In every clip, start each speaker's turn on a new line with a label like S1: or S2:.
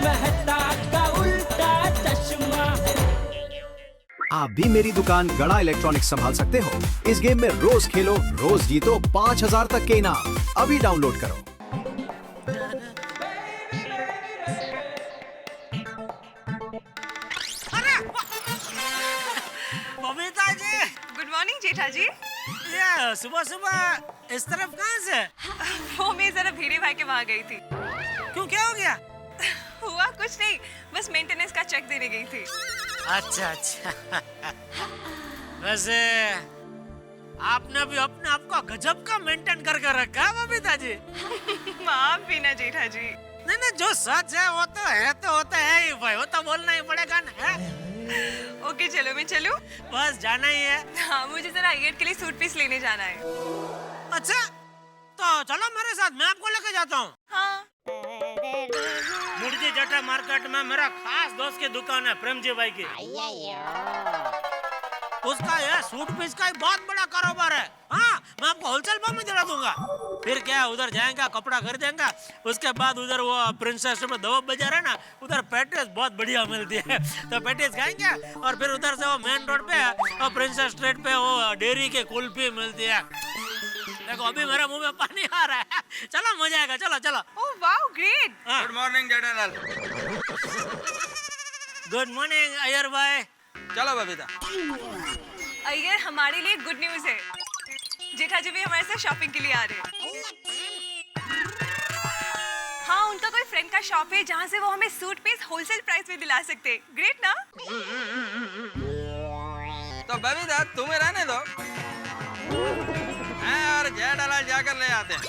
S1: मेहता का उल्टा चश्मा।
S2: आप भी मेरी दुकान गड़ा इलेक्ट्रॉनिक्स संभाल सकते हो। इस गेम में रोज खेलो, रोज जीतो 5000 तक के इनाम। अभी डाउनलोड करो।
S3: बबीता जी,
S4: गुड मॉर्निंग जेठा जी।
S3: ये सुबह सुबह इस तरफ कहाँ से?
S4: वो मैं जरा भीड़े भाई के वहाँ गई थी।
S3: क्यों, क्या हो गया?
S4: हुआ कुछ नहीं, बस मेंटेनेंस का चेक देने गई थी।
S3: अच्छा अच्छा। वैसे आपने भी अपने आप को गजब का मेंटेन करके रखा है बबीता जी।
S4: माफ भी ना जेठा जी।
S3: नहीं नहीं, जो सच है वो तो है, तो होता है ही भाई, वो तो बोलना ही पड़ेगा ना।
S4: ओके चलो, मैं चलूं?
S3: बस जाना ही है।
S4: हाँ, मुझे जरा आईएड के लिए सूट पीस लेने जाना है।
S3: अच्छा तो चलो मेरे साथ, मैं आपको लेके जाता हूँ।
S4: हाँ।
S3: मुर्गी जटा मार्केट में मेरा खास दोस्त की दुकान है, प्रेम जी भाई की। उसका यह सूट पीस का ही बहुत बड़ा कारोबार है। हाँ, मैं आपको होलसेल भाव में दिला दूंगा। फिर क्या, उधर जाएंगे, कपड़ा खरीदेंगे, उसके बाद उधर वो प्रिंसेस में दवा बाजार है ना, उधर पैटीज बहुत बढ़िया मिलती है, तो पैटीज खाएंगे। और फिर उधर से वो मेन रोड पे और प्रिंसेस स्ट्रीट पे वो डेयरी के कुल्फी मिलती है। देखो अभी मेरे मुंह में पानी आ रहा है। चलो मजा आएगा, चलो चलो।
S4: Oh wow, great.
S5: Good morning Jethalal.
S3: Good morning Iyer भाई।
S5: चलो बबीता।
S4: अय्यर, हमारे लिए गुड न्यूज है। जेठा जी भी हमारे साथ शॉपिंग के लिए आ रहे हैं। हाँ, उनका कोई फ्रेंड का शॉप है जहाँ से वो हमें सूट पीस होलसेल प्राइस में दिला सकते हैं। ग्रेट ना?
S5: तो बबीता तुम्हें रहने दो, मैं और जेठालाल जाकर ले आते हैं।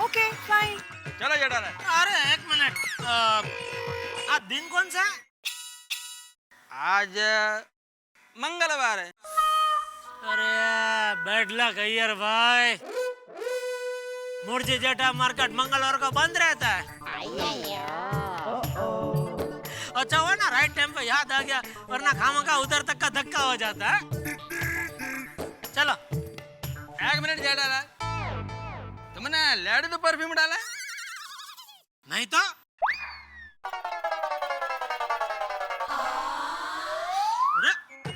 S4: Okay fine.
S5: चलो जेठालाल।
S3: अरे एक मिनट, आज दिन कौन सा है?
S5: आज मंगलवार है।
S3: अरे बैड लक अय्यर भाई, मुर्जी जेठा मार्केट मंगलवार को बंद रहता है। अच्छा हुआ ना, राइट टाइम पे याद आ गया, वरना खामखा उधर तक का धक्का हो जाता है। चलो।
S5: एक मिनट जेठालाल, तुमने लेडी तो परफ्यूम डाला है?
S3: नहीं तो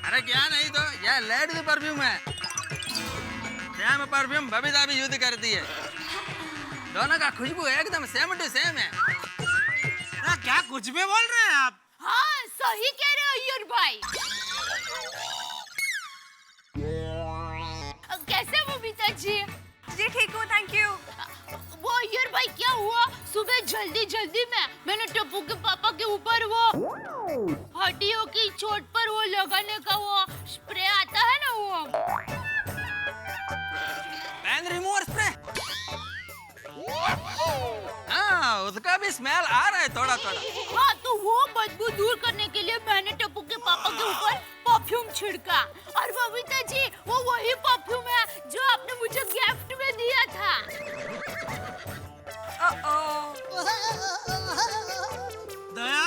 S5: अरे क्या नहीं तो, यह लेडी तो परफ्यूम है। सेम परफ्यूम बबीता भी यूज करती है। दोनों का खुशबू एकदम सेम टू सेम है।
S3: क्या कुछ भी बोल रहे हैं आप?
S6: हाँ, सही कह रहे हो अय्यर भाई। कैसे बबीता जी?
S4: जी ठीक हूँ, थैंक यू।
S6: वो अय्यर भाई क्या हुआ, सुबह जल्दी जल्दी में मैंने टप्पू के पापा के ऊपर वो हड्डियों की चोट पर वो लगाने का वो स्प्रे आता है ना, वो
S5: पेन रिमूवर स्प्रे। हाँ, उसका भी स्मेल आ रहा है थोड़ा थोड़ा।
S6: हाँ, तो वो बदबू दूर करने के लिए मैंने टप्पू के पापा के ऊपर परफ्यूम छिड़का। और बबीता जी, वो वही परफ्यूम है जो आपने मुझे गिफ्ट में दिया था।
S3: दया,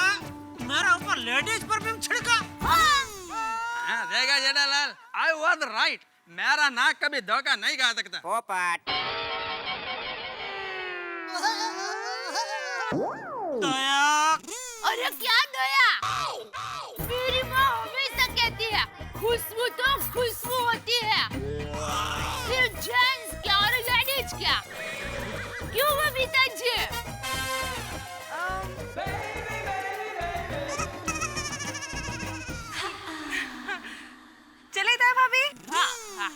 S3: मेरा ऊपर लेडीज परफ्यूम छिड़का?
S5: हाँ, देखा जेठालाल, आई वाज राइट। मेरा नाक कभी धोखा नहीं खा सकता।
S7: पोपट।
S3: दया।
S6: अरे क्या दया? मेरी माँ हमेशा कहती है खुशबू तो खुशबू होती है, फिर जेंट्स क्या और लेडीज क्या। क्यों बबीता जी?
S4: चले दया भाभी?
S6: हाँ।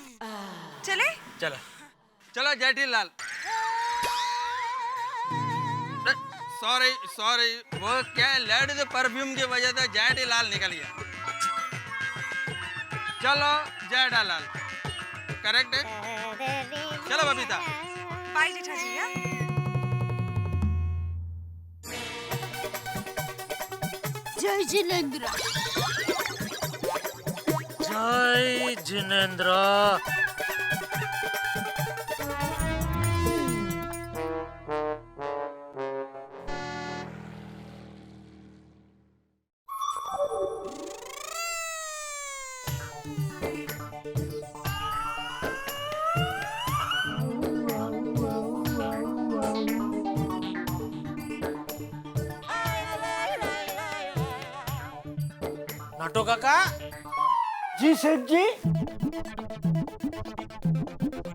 S4: चले?
S5: चलो चलो जेठीलाल। सॉरी सॉरी, वो क्या लेडीज परफ्यूम की वजह से जेठीलाल निकल गया। चलो जेठालाल, करेक्ट है। चलो बबीता।
S4: बाय जेठा जी। हाँ?
S6: जय जिनेंद्र।
S3: जय जिनेंद्र। नाटो काका,
S7: जी सेठ जी।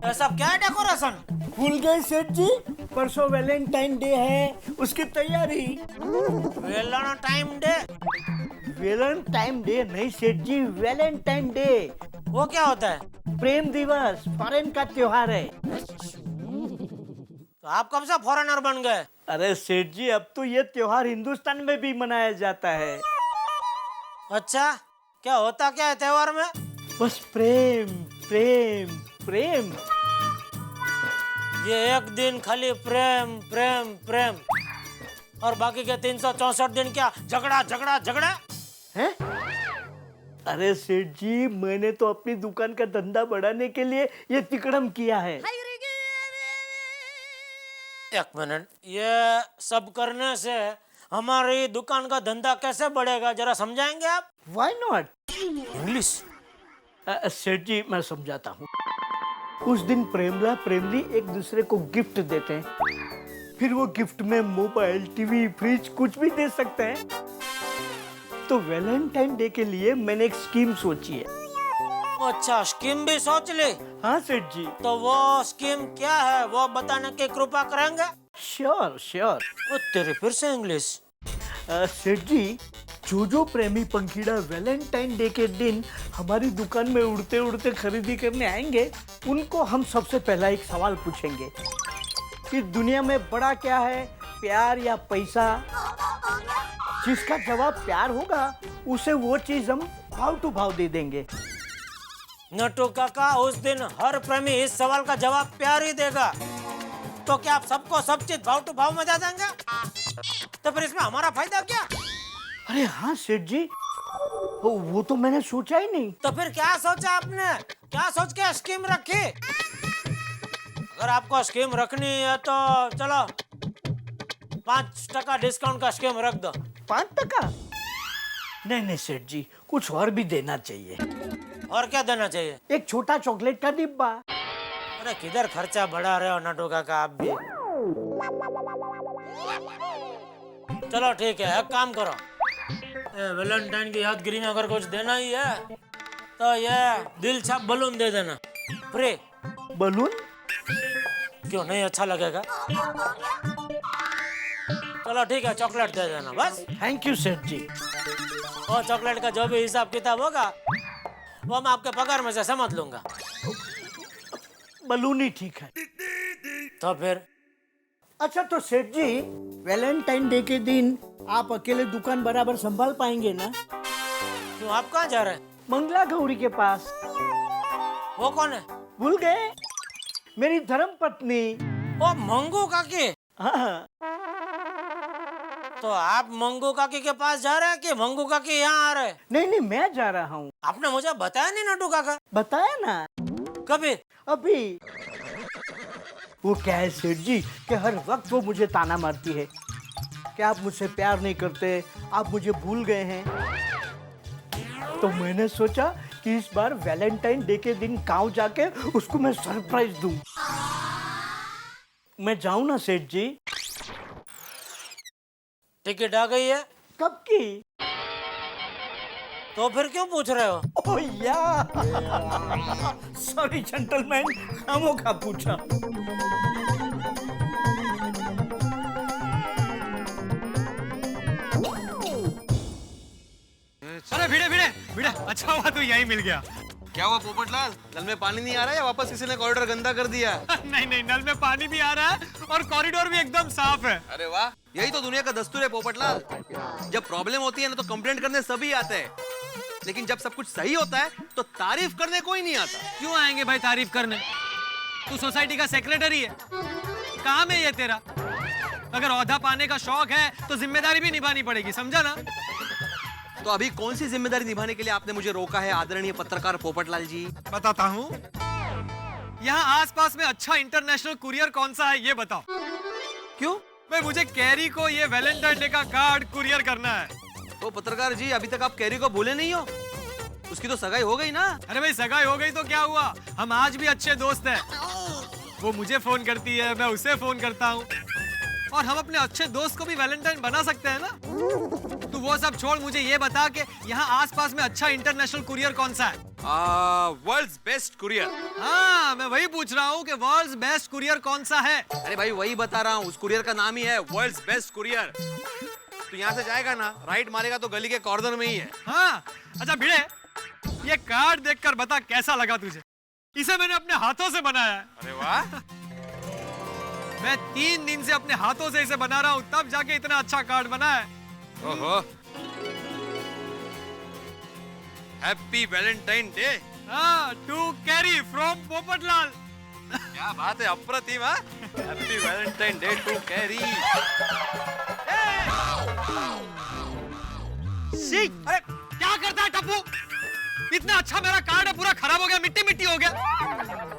S3: ऐसा क्या है डेकोरेशन?
S7: भूल गए सेठ जी, परसों वैलेंटाइन डे है, उसकी तैयारी।
S3: Valentine day?
S7: वैलेंटाइन डे नहीं सेठ जी, वैलेंटाइन डे।
S3: वो क्या होता है?
S7: प्रेम दिवस, फॉरेन का त्योहार है।
S3: तो आप कब से फॉरेनर बन गए?
S7: अरे सेठ जी, अब तो ये त्योहार हिंदुस्तान में भी मनाया जाता है।
S3: अच्छा, क्या होता क्या है त्योहार में?
S7: बस प्रेम प्रेम प्रेम।
S3: ये एक दिन खाली प्रेम प्रेम प्रेम, और बाकी के 364 दिन क्या झगड़ा झगड़ा झगड़ा?
S7: हैं? अरे सेठ जी, मैंने तो अपनी दुकान का धंधा बढ़ाने के लिए ये तिकड़म किया है।
S3: एक मिनट, ये सब करने से हमारी दुकान का धंधा कैसे बढ़ेगा, जरा समझाएंगे आप?
S7: Why not?
S3: इंग्लिश?
S7: सेठ जी, मैं समझाता हूँ। उस दिन प्रेमला प्रेमली एक दूसरे को गिफ्ट देते हैं, फिर वो गिफ्ट में मोबाइल, टीवी, फ्रिज कुछ भी दे सकते हैं। तो वैलेंटाइन डे के लिए मैंने एक स्कीम सोची है।
S3: अच्छा, स्कीम भी सोच ली?
S7: हाँ सेठ जी।
S3: तो वो स्कीम क्या है, वो बताने की कृपा करेंगे?
S7: Sure sure.
S3: ओ तेरी, फिर से इंग्लिश।
S7: सेठ जी, जो प्रेमी पंखीड़ा वैलेंटाइन डे के दिन हमारी दुकान में उड़ते उड़ते खरीदी करने आएंगे, उनको हम सबसे पहला एक सवाल पूछेंगे कि दुनिया में बड़ा क्या है, प्यार या पैसा? जिसका जवाब प्यार होगा, उसे वो चीज हम भाव टू भाव दे देंगे।
S3: नटू काका, उस दिन हर प्रेमी इस सवाल का जवाब प्यार ही देगा। तो क्या आप सबको सब चीज भाव टू भाव में दे देंगे? तो फिर इसमें हमारा फायदा क्या?
S7: अरे हाँ सेठ जी, वो तो मैंने सोचा ही नहीं।
S3: तो फिर क्या सोचा आपने? क्या सोच के स्कीम रखी? अगर आपको स्कीम रखनी है तो चलो 5% डिस्काउंट का स्कीम रख दो।
S7: 5%? नहीं सेठ जी, कुछ और भी देना चाहिए।
S3: और क्या देना चाहिए?
S7: एक छोटा चॉकलेट का डिब्बा।
S3: अरे किधर खर्चा बढ़ा रहे हो नटू काका आप भी। चलो ठीक है, एक काम करो, वैलेंटाइन की यादगिरी में अगर कुछ देना ही है तो ये दिल छाप बलून दे देना, फ्री।
S7: बलून?
S3: क्यों नहीं अच्छा लगेगा? चलो ठीक है, चॉकलेट दे देना बस।
S7: थैंक यू सेठ जी।
S3: और चॉकलेट का जो भी हिसाब किताब होगा वो मैं आपके पगार में से समझ लूंगा।
S7: बलून ही ठीक है।
S3: तो फिर
S7: अच्छा, तो सेठ जी, वैलेंटाइन डे के दिन आप अकेले दुकान बराबर संभाल पाएंगे ना?
S3: क्यों, आप कहाँ जा रहे हैं?
S7: मंगला गौरी के पास।
S3: वो कौन है?
S7: भूल गए? मेरी धर्म पत्नी।
S3: ओ मंगू काकी।
S7: हाँ।
S3: तो आप मंगू काकी के पास जा रहे हैं कि मंगू काकी यहाँ आ रहे हैं?
S7: नहीं, मैं जा रहा हूँ।
S3: आपने मुझे बताया नहीं नटू काका।
S7: बताया ना।
S3: कभी?
S7: अभी। वो क्या है सेठ जी कि हर वक्त वो मुझे ताना मारती है कि आप मुझसे प्यार नहीं करते, आप मुझे भूल गए हैं। तो मैंने सोचा कि इस बार वैलेंटाइन डे के दिन गांव जाके उसको मैं सरप्राइज दूं। मैं जाऊं ना सेठ जी?
S3: टिकट आ गई है?
S7: कब की?
S3: तो फिर क्यों पूछ रहे हो?
S7: ओह यार, सॉरी जेंटलमैन, खामोखा पूछा।
S8: अरे भिड़े भिड़े भिड़े, अच्छा हुआ तू यहीं मिल गया।
S5: क्या हुआ पोपटलाल, नल में पानी नहीं आ रहा है या वापस किसी ने कॉरिडोर गंदा कर दिया?
S8: नहीं, नल में पानी भी आ रहा है और कॉरिडोर भी एकदम साफ है।
S5: अरे वाह, यही तो दुनिया का दस्तूर है पोपटलाल। जब प्रॉब्लम होती है ना तो कंप्लेंट करने सभी आते हैं, लेकिन जब सब कुछ सही होता है तो तारीफ करने कोई नहीं आता।
S8: क्यों आएंगे भाई तारीफ करने? तू सोसाइटी का सेक्रेटरी है, काम है ये तेरा। अगर ओहदा पाने का शौक है तो जिम्मेदारी भी निभानी पड़ेगी, समझा ना?
S5: तो अभी कौन सी जिम्मेदारी निभाने के लिए आपने मुझे रोका है आदरणीय पत्रकार पोपटलाल जी?
S8: बताता हूँ। यहाँ आसपास में अच्छा इंटरनेशनल कुरियर कौन सा है ये बताओ।
S5: क्यों?
S8: भाई मुझे कैरी को ये वैलेंटाइन डे का कार्ड कुरियर करना है।
S5: तो पत्रकार जी, अभी तक आप कैरी को भूले नहीं हो? उसकी तो सगाई हो गई ना?
S8: अरे भाई सगाई हो गई तो क्या हुआ, हम आज भी अच्छे दोस्त हैं। वो मुझे फोन करती है, मैं उसे फोन करता हूँ, और हम अपने अच्छे दोस्त को भी वैलेंटाइन बना सकते हैं ना? तू वो सब छोड़, मुझे ये बता कि यहाँ आसपास में अच्छा इंटरनेशनल कुरियर कौन सा है?
S9: World's best courier.
S8: हाँ, मैं वही पूछ रहा हूँ कि वर्ल्ड्स बेस्ट कुरियर कौन सा है?
S9: अरे भाई वही बता रहा हूँ, उस कुरियर का नाम ही है वर्ल्ड्स बेस्ट कुरियर। तो यहाँ से जाएगा ना, राइट मारेगा तो गली के कॉर्नर में ही है।
S8: हाँ, अच्छा भिड़े, ये कार्ड देखकर बता कैसा लगा तुझे? इसे मैंने अपने हाथों से बनाया है।
S9: अरे वाह।
S8: मैं 3 दिन से अपने हाथों से इसे बना रहा हूँ, तब जाके इतना अच्छा कार्ड बना है।
S9: ओहो, हैप्पी वैलेंटाइन डे।
S8: हाँ, टू कैरी फ्रॉम पोपटलाल।
S9: क्या बात है, अप्रतिम। Happy Valentine day to Carrie.
S8: अरे क्या करता है टप्पू? इतना अच्छा मेरा कार्ड है, पूरा खराब हो गया, मिट्टी मिट्टी हो गया।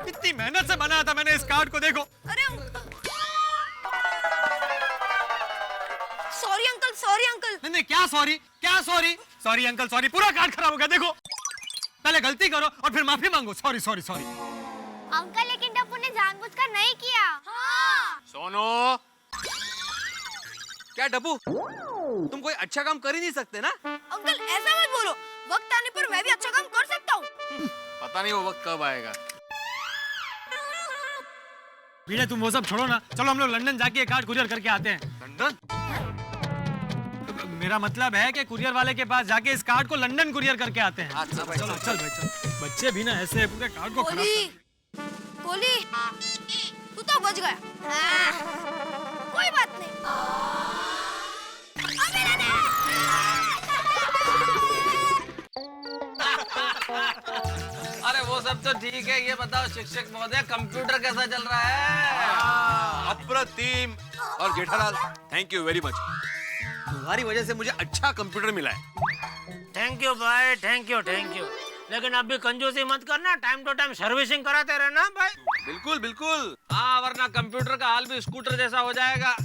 S8: इतनी मेहनत से बनाया था मैंने इस कार्ड को, देखो।
S4: अरे सॉरी अंकल, सॉरी अंकल।
S8: नहीं, क्या सॉरी, क्या सॉरी? सॉरी अंकल सॉरी, पूरा कार्ड खराब हो गया, देखो। पहले गलती करो और फिर माफी मांगो, सॉरी सॉरी सॉरी।
S6: अंकल लेकिन टप्पू ने जानबूझकर नहीं किया। हाँ।
S9: सोनो, क्या डब्बू, तुम कोई अच्छा काम कर ही नहीं सकते ना?
S4: अंकल ऐसा मत बोलो, वक्त आने पर मैं भी अच्छा काम कर सकता हूँ।
S9: पता नहीं वो वक्त कब आएगा।
S8: भीड़े तुम वो सब छोड़ो ना, चलो हम लोग लंदन जाके ये कार्ड कुरियर करके आते हैं।
S9: लंदन?
S8: मेरा मतलब है कि कुरियर वाले के पास जाके इस कार्ड को लंदन कुरियर करके आते हैं।
S9: अच्छा भाई,
S8: चलो चल भाई चल। बच्चे भी ना ऐसे पूरे कार्ड को खराब
S4: कोली, कोली, तू तो बच गया। कोई बात नहीं।
S5: अरे वो सब तो ठीक है, ये बताओ शिक्षक महोदय कंप्यूटर कैसा चल रहा है?
S9: अप्रतिम। और Jethalal, thank you very much, तुम्हारी वजह से मुझे अच्छा कंप्यूटर मिला है।
S3: थैंक यू भाई, थैंक यू थैंक यू। लेकिन अभी कंजूसी मत करना, टाइम टू टाइम सर्विसिंग कराते रहना भाई।
S9: बिल्कुल बिल्कुल।
S5: हाँ, वरना कंप्यूटर का हाल भी स्कूटर जैसा हो जाएगा।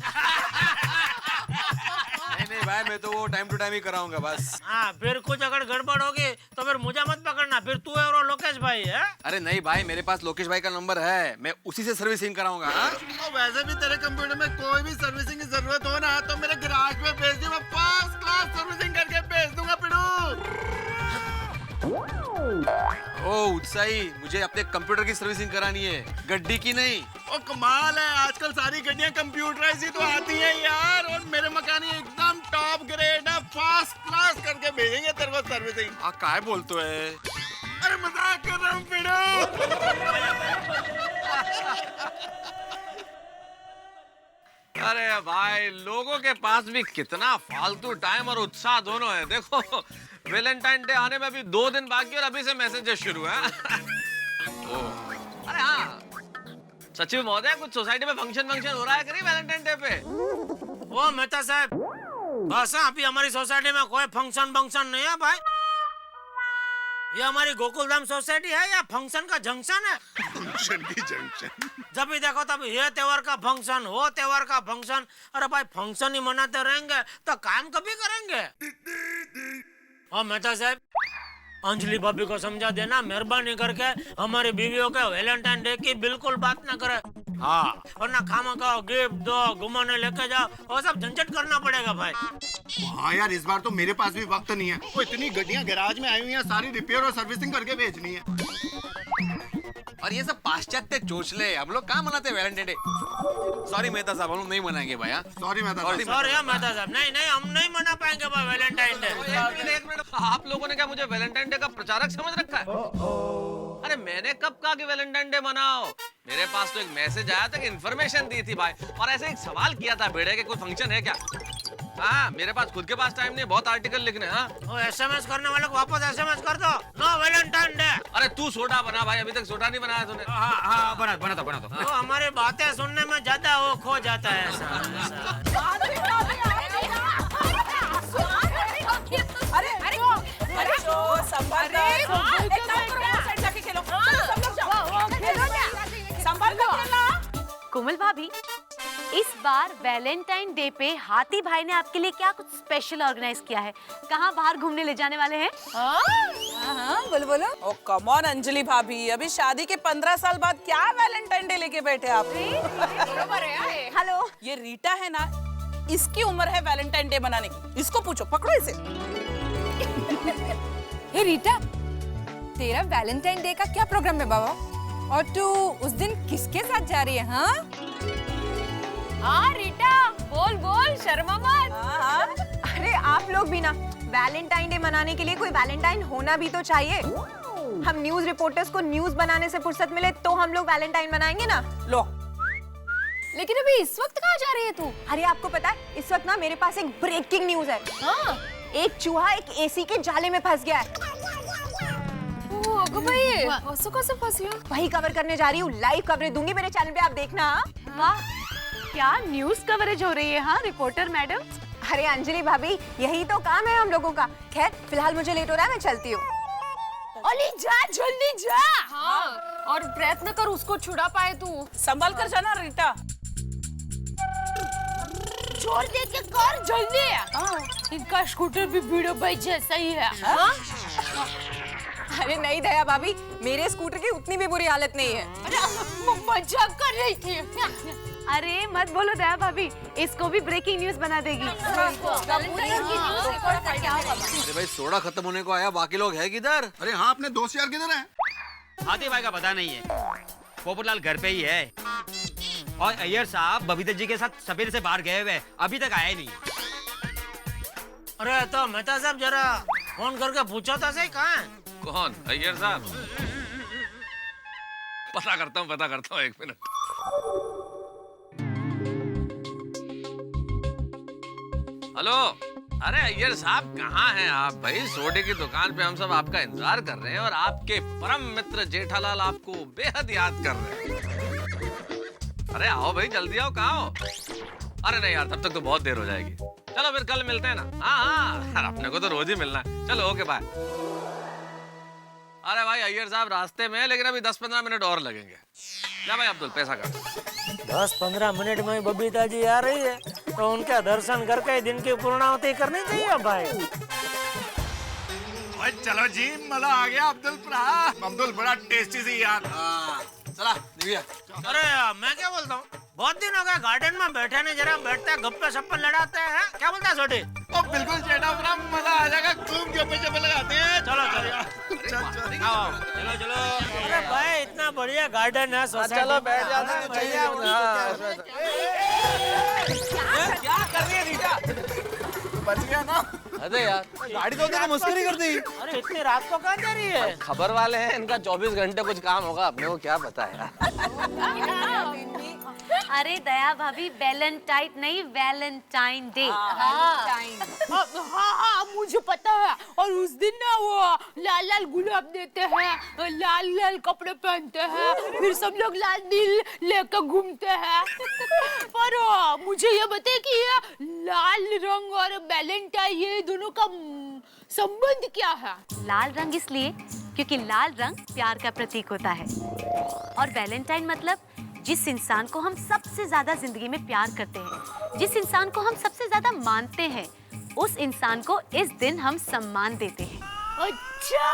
S9: नहीं भाई, मैं तो वो टाइम टू टाइम ही कराऊंगा बस।
S3: हाँ, फिर कुछ अगर गड़बड़ होगी तो फिर मुझे मत पकड़ना, फिर तू है और लोकेश भाई है।
S9: अरे नहीं भाई, मेरे पास लोकेश भाई का नंबर है, मैं उसी से सर्विसिंग कराऊंगा।
S5: वैसे भी तेरे कंप्यूटर में कोई भी सर्विसिंग की जरूरत हो ना तो मेरे गैराज में भेज दे, मैं फर्स्ट क्लास सर्विसिंग करके भेज दूंगा पिड़ू।
S9: ओ उत्साही, मुझे अपने कंप्यूटर की सर्विसिंग करानी है, गड्डी की नहीं।
S5: ओ कमाल है, आजकल सारी गाड़ियां कंप्यूटराइज ही तो आती हैं यार। और मेरे मकानी एकदम टॉप ग्रेड है, फर्स्ट क्लास करके भेजेंगे तेरे को सर्विसिंग।
S9: काय बोलतो है?
S5: अरे मजाक कर रहा हूँ पिड़ू। अरे भाई, लोगों के पास भी कितना फालतू टाइम और उत्साह दोनों है। देखो, वैलेंटाइन डे आने में भी 2 दिन बाकी और अभी से मैसेजेस शुरू है। अरे हाँ, सचिव महोदय, कुछ सोसाइटी में फंक्शन हो रहा है कि नहीं वैलेंटाइन डे पे?
S3: ओ मेहता साहब, बस अभी हमारी सोसाइटी में कोई फंक्शन नहीं है भाई। ये हमारी गोकुलधाम सोसाइटी है या फंक्शन का जंक्शन है?
S10: फंक्शन की जंक्शन।
S3: जब भी देखो तब ये त्योहार का फंक्शन, वो त्योहार का फंक्शन। अरे भाई, फंक्शन ही मनाते रहेंगे तो काम कभी करेंगे? और मेहता साहब, अंजलि भाभी को समझा देना मेहरबानी करके, हमारी बीवियों के वैलेंटाइन डे की बिल्कुल बात ना करे। हाँ, वरना खामा खाओ, गिफ्ट दो, घुमाने लेके जाओ, वो सब झंझट करना पड़ेगा भाई।
S10: हाँ यार, इस बार तो मेरे पास भी वक्त नहीं है। वो इतनी गाड़ियां गैराज में आई हुई हैं, सारी रिपेयर और सर्विसिंग करके भेजनी है।
S9: और ये सब पाश्चात्य चोचले, हम लोग कहाँ मनाते वैलेंटाइन डे? सॉरी मेहता साहब, हम लोग नहीं मनाएंगे भाई।
S10: सॉरी मेहता साहब।
S3: सॉरी मेहता साहब, नहीं हम नहीं मना पाएंगे भाई वैलेंटाइन डे।
S5: एक मिनट, आप लोगों ने क्या मुझे वैलेंटाइन डे का प्रचारक समझ रखा है? अरे मैंने कब कहा कि वैलेंटाइन डे मनाओ? मेरे पास तो एक मैसेज आया था कि इन्फॉर्मेशन दी थी भाई, और ऐसे एक सवाल किया था भिड़े के कोई फंक्शन है क्या। हाँ, मेरे पास खुद के पास टाइम नहीं, बहुत आर्टिकल लिखने। हाँ,
S3: वो एसएमएस करने वाले को वापस एसएमएस कर दो, नो वैलेंटाइन डे।
S5: अरे तू सोडा बना भाई, अभी तक सोडा नहीं बनाया तूने।
S3: हाँ, बना दो। तो हमारी बातें सुनने में ज्यादा वो खो जाता है ऐसा।
S11: कोमल भाभी, इस बार वैलेंटाइन डे पे हाथी भाई ने आपके लिए क्या कुछ स्पेशल ऑर्गेनाइज किया है? कहाँ बाहर घूमने ले जाने वाले हैं?
S12: हाँ, बोलो। ओ कम ऑन अंजलि भाभी, अभी शादी के 15 साल बाद क्या वैलेंटाइन डे लेके बैठे आप?
S11: हेलो,
S12: ये रीटा है ना, इसकी उम्र है वैलेंटाइन डे मनाने की। इसको पूछो, पकड़ो इसे।
S13: हे रीटा, तेरा वैलेंटाइन डे का क्या प्रोग्राम है बाबा? और तू उस दिन किसके साथ जा रही है? हाँ
S4: हाँ रीटा, बोल बोल, शर्मा मत।
S12: हाँ।
S4: अरे आप लोग भी ना, वैलेंटाइन डे मनाने के लिए कोई वैलेंटाइन होना भी तो चाहिए। हम न्यूज रिपोर्टर्स को न्यूज बनाने से फुर्सत मिले तो हम लोग वैलेंटाइन मनाएंगे ना।
S12: लो,
S13: लेकिन अभी इस वक्त कहाँ जा रही है तू?
S4: अरे आपको पता है, इस वक्त ना मेरे पास एक ब्रेकिंग न्यूज है। हाँ, एक चूहा एक एसी के जाले में फंस गया है।
S13: भाई, कैसे फंस गया?
S4: वही कवर करने जा रही हूँ, लाइव कवरेज दूंगी मेरे चैनल पे, आप देखना।
S11: वाह, क्या न्यूज कवरेज हो रही है। हाँ रिपोर्टर मैडम।
S4: अरे अंजलि भाभी, यही तो काम है हम लोगों का। खैर फिलहाल मुझे लेट हो रहा है, मैं चलती हूँ।
S6: अली जा, जल्दी जा।
S13: हाँ, और प्रयत्न कर उसको छुड़ा पाए तू।
S12: संभाल कर जाना रीटा।
S6: छोड़ दे के कर जल्दी। इनका स्कूटर भी वीडियो भाई जैसा ही है।
S4: अरे नहीं दया भाभी, मेरे स्कूटर की उतनी भी बुरी हालत नहीं है।
S6: अरे मजाक कर रही थी।
S11: अरे मत बोलो दया भाभी, इसको भी ब्रेकिंग न्यूज बना देगी।
S9: अरे भाई सोडा खत्म होने को आया, बाकी लोग है किधर?
S10: अरे हाँ, अपने दोस्त यार किधर हैं?
S14: हाथी भाई का पता नहीं है, पोपटलाल घर पे ही है। और अय्यर साहब बबीता जी के साथ सवेरे से बाहर गए हुए, अभी तक आए नहीं।
S3: अरे तो मेहता साहब जरा फोन करके पूछो तो सही, कहाँ है?
S5: कौन? अय्यर साहब? पता करता हूँ, एक मिनट। हेलो, अरे अय्यर साहब कहाँ हैं आप? भाई सोडे की दुकान पे हम सब आपका इंतजार कर रहे हैं और आपके परम मित्र जेठालाल आपको बेहद याद कर रहे हैं। अरे आओ भाई, जल्दी आओ, कहाँ हो? अरे नहीं यार, तब तक तो बहुत देर हो जाएगी। चलो फिर कल मिलते हैं ना। हाँ, अपने को तो रोज ही मिलना है। चलो ओके बाय। अरे भाई अय्यर साहब रास्ते में, लेकिन अभी 10-15 मिनट और लगेंगे। जा भाई अब्दुल, पैसा काट।
S3: 10-15 मिनट में बबीता जी आ रही है तो उनका दर्शन करके दिन की पूर्णाहुति करनी चाहिए भाई।
S10: चलो जी, मजा आ गया। अब्दुल बड़ा टेस्टी सी यार।
S9: चला दिव्या।
S3: अरे मैं क्या बोलता हूँ, बहुत दिन हो गए गार्डन में बैठे नहीं, जरा बैठते गप्पे सप्पे लड़ाते हैं। क्या बोलता है छोटे?
S10: बिल्कुल जेठा, बड़ा मजा आ जाएगा। खूब गप्पे शप्पे लगाते हैं।
S3: चलो अरे भाई, इतना बढ़िया गार्डन है।
S9: चलो बैठ जाते हैं।
S5: क्या कर रही है रीटा?
S10: बच गया ना?
S9: अरे यार, गाड़ी तो उन्होंने मस्करी कर दी।
S3: अरे इतनी रात को कहाँ जा रही है?
S5: खबर वाले हैं, इनका 24 घंटे कुछ काम होगा, अपने को क्या पता है।
S11: अरे दया भाभी, वैलेंटाइन नहीं, वैलेंटाइन डे।
S6: हाँ, मुझे पता है। और उस दिन ना वो लाल लाल गुलाब देते हैं, लाल लाल कपड़े पहनते हैं, फिर सब लोग लाल दिल लेकर घूमते हैं। पर मुझे ये बताइए कि ये लाल रंग और वैलेंटाइन, ये दोनों का संबंध क्या है?
S11: लाल रंग इसलिए क्योंकि लाल रंग प्यार का प्रतीक होता है, और वैलेंटाइन मतलब जिस इंसान को हम सबसे ज्यादा जिंदगी में प्यार करते हैं, जिस इंसान को हम सबसे ज्यादा मानते हैं, उस इंसान को इस दिन हम सम्मान देते हैं।
S6: अच्छा,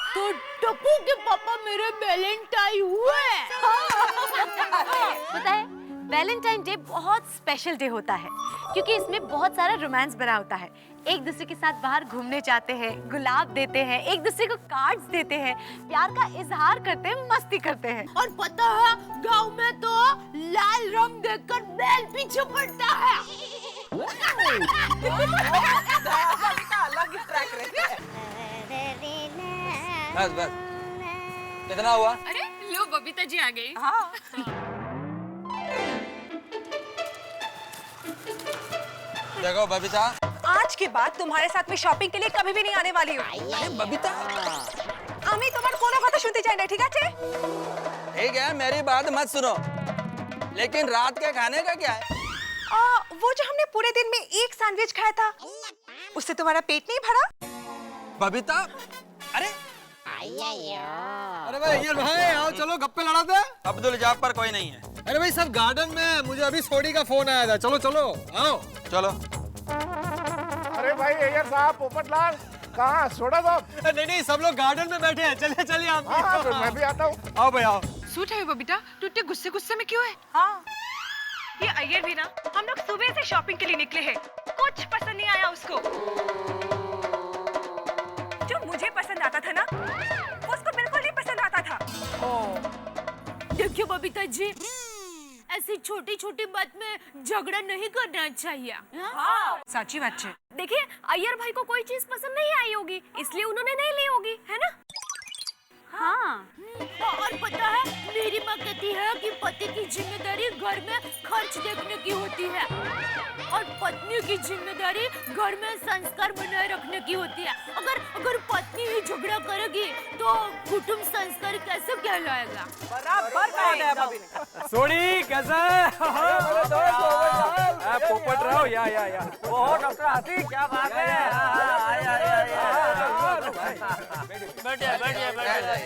S6: तो टप्पू के पापा मेरे वैलेंटाइन हुए।
S11: पता है, वैलेंटाइन डे बहुत स्पेशल डे होता है क्योंकि इसमें बहुत सारा रोमांस भरा होता है। एक दूसरे के साथ बाहर घूमने जाते हैं, गुलाब देते हैं, एक दूसरे को कार्ड्स देते हैं, प्यार का इजहार करते हैं, मस्ती करते हैं।
S6: और पता है, गांव में तो लाल रंग देखकर बैल पीछे पड़ता है।
S12: अलग ही ट्रैक रहता है।
S9: बस कितना हुआ?
S13: अरे लो, बबीता जी आ गई।
S12: हाँ।
S9: देखो बबीता,
S4: आज के बाद तुम्हारे साथ में शॉपिंग के लिए कभी भी नहीं आने वाली हूँ।
S9: अरे बबीता,
S4: আমি তোমার কোনো কথা শুনতে চাই না, ঠিক আছে?
S9: ठीक है, मेरी बात मत सुनो, लेकिन रात के खाने का क्या है?
S4: वो जो हमने पूरे दिन में एक सैंडविच खाया था, उससे तुम्हारा पेट नहीं भरा?
S9: बबीता, अरे भाई ये भाई आओ, चलो गप्पे लड़ाते हैं। अब्दुल जब्बार कोई नहीं है।
S8: अरे भाई सब गार्डन में, मुझे अभी सोडी का फोन आया था। चलो चलो आओ।
S9: चलो।
S10: अरे भाई अय्यर साहब, पोपटलाल कहाँ? सोडा साहब?
S8: नहीं, सब लोग गार्डन में बैठे हैं। चलिए आप।
S10: हाँ, तो मैं भी आता हूँ।
S8: आओ भाई आओ।
S13: सूट है बबीता, तू इतने गुस्से में क्यों है?
S12: हाँ,
S4: ये अय्यर भी ना, हम लोग सुबह से शॉपिंग के लिए निकले हैं, कुछ पसंद नहीं आया उसको। जो मुझे पसंद आता था ना, वो उसको बिल्कुल नहीं पसंद आता था।
S6: देखिए बबीता जी, ऐसी छोटी छोटी बात में झगड़ा नहीं करना चाहिए।
S4: हाँ, सच्ची बात है।
S6: देखिए अय्यर भाई को कोई चीज पसंद नहीं आई होगी, इसलिए उन्होंने नहीं ली होगी, है ना? हाँ। और पता है, मेरी माँ कहती है कि पति की जिम्मेदारी घर में खर्च देखने की होती है और पत्नी की जिम्मेदारी घर में संस्कार बनाए रखने की होती है। अगर पत्नी ही झगड़ा करेगी तो कुटुंब संस्कार कैसे कहलाएगा?
S12: बराबर कहा है भाभी ने।
S8: सोनी कैसा है? पोपट रहो या
S3: ओह डॉक्टर हाथी, क्या बात है? बैठिए बैठिए बैठिए।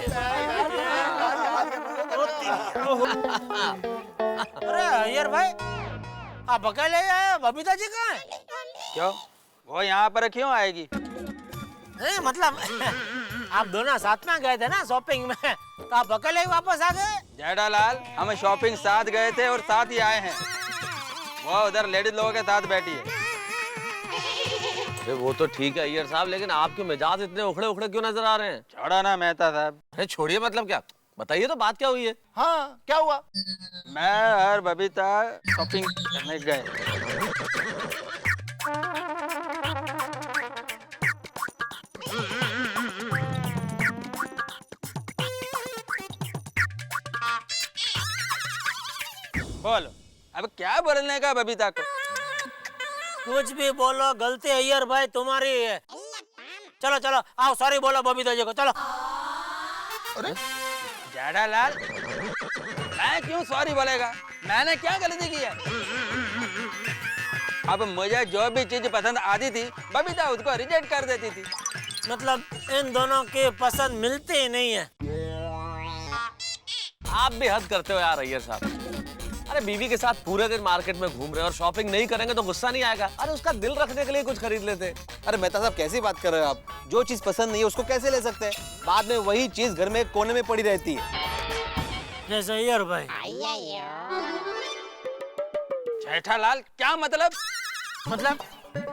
S3: अरे अय्यर भाई, आप अकेले आए, बबीता जी कहाँ है?
S14: क्यों, वो यहाँ पर क्यों आएगी?
S3: नहीं मतलब आप दोनों साथ में गए थे ना शॉपिंग में, तो आप अकेले ही वापस आ गए?
S14: जेठालाल, हम शॉपिंग साथ गए थे और साथ ही आए हैं। वो उधर लेडीज लोगों के साथ बैठी है।
S5: अरे वो तो ठीक है अय्यर साहब, लेकिन आपके मिजाज इतने उखड़े उखड़े क्यों नजर आ रहे हैं?
S14: छोड़ा ना मेहता साहब।
S5: अरे छोड़िए, मतलब क्या? बताइए तो बात क्या हुई है?
S10: हाँ, क्या हुआ?
S14: मैं और बबीता शॉपिंग करने गए। बोलो, अब क्या बोलने का बबीता को?
S3: कुछ भी बोलो, गलती अय्यर भाई तुम्हारी है। चलो चलो आओ, सॉरी बोलो बबीता जी को, चलो।
S14: जेठालाल, मैं क्यों सॉरी बोलेगा? मैंने क्या गलती की है? अब मुझे जो भी चीज पसंद आती थी, बबीता उसको रिजेक्ट कर देती थी।
S3: मतलब इन दोनों की पसंद मिलती ही नहीं है।
S5: आप भी हद करते हो यार अय्यर साहब। अरे बीवी के साथ पूरे दिन मार्केट में घूम रहे हैं और शॉपिंग नहीं करेंगे तो गुस्सा नहीं आएगा? अरे उसका दिल रखने के लिए कुछ खरीद लेते।
S9: अरे मेहता साहब, कैसी बात कर रहे हो आप? जो चीज पसंद नहीं है उसको कैसे ले सकते हैं? बाद में वही चीज घर में एक कोने में पड़ी रहती है।
S3: जैसे अय्यर भाई।
S14: जेठालाल, क्या मतलब?
S3: मतलब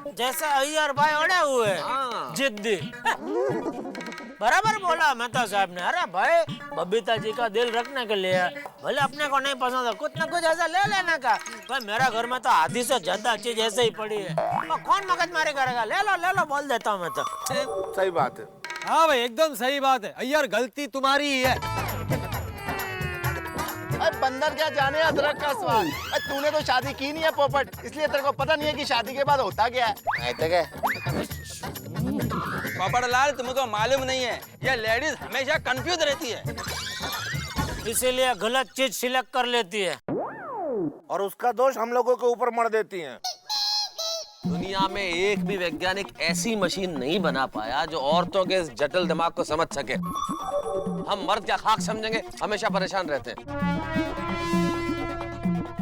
S3: जैसे अय्यर भाई अड़े हुए हैं, जिद्दी। बराबर बोला मेहता साहब ने। अरे भाई, बबीता जी का दिल रखने के लिए भले अपने को नहीं पसंद है, कुछ ना कुछ ऐसा ले लेने का। भाई मेरा घर में तो आधी से ज्यादा चीज ऐसे ही पड़ी है, तो कौन मगजमारी करेगा? ले लो बोल देता हूँ मैं तो।
S10: सही बात है।
S8: हाँ भाई, एकदम सही बात है। अय्यर, गलती तुम्हारी ही है।
S10: अरे बंदर क्या जाने अदरक का स्वाद। अरे तूने तो शादी की नहीं है पोपट, इसलिए तेरे को पता नहीं है कि शादी के बाद होता क्या है।
S14: पोपटलाल, तुमको मालूम नहीं है, ये लेडीज हमेशा कंफ्यूज रहती है,
S3: इसीलिए गलत चीज सिलेक्ट कर लेती है
S10: और उसका दोष हम लोगों के ऊपर मढ़ देती हैं।
S5: दुनिया में एक भी वैज्ञानिक ऐसी मशीन नहीं बना पाया जो औरतों के इस जटिल दिमाग को समझ सके। हम मर्द क्या खाक समझेंगे, हमेशा परेशान रहते हैं।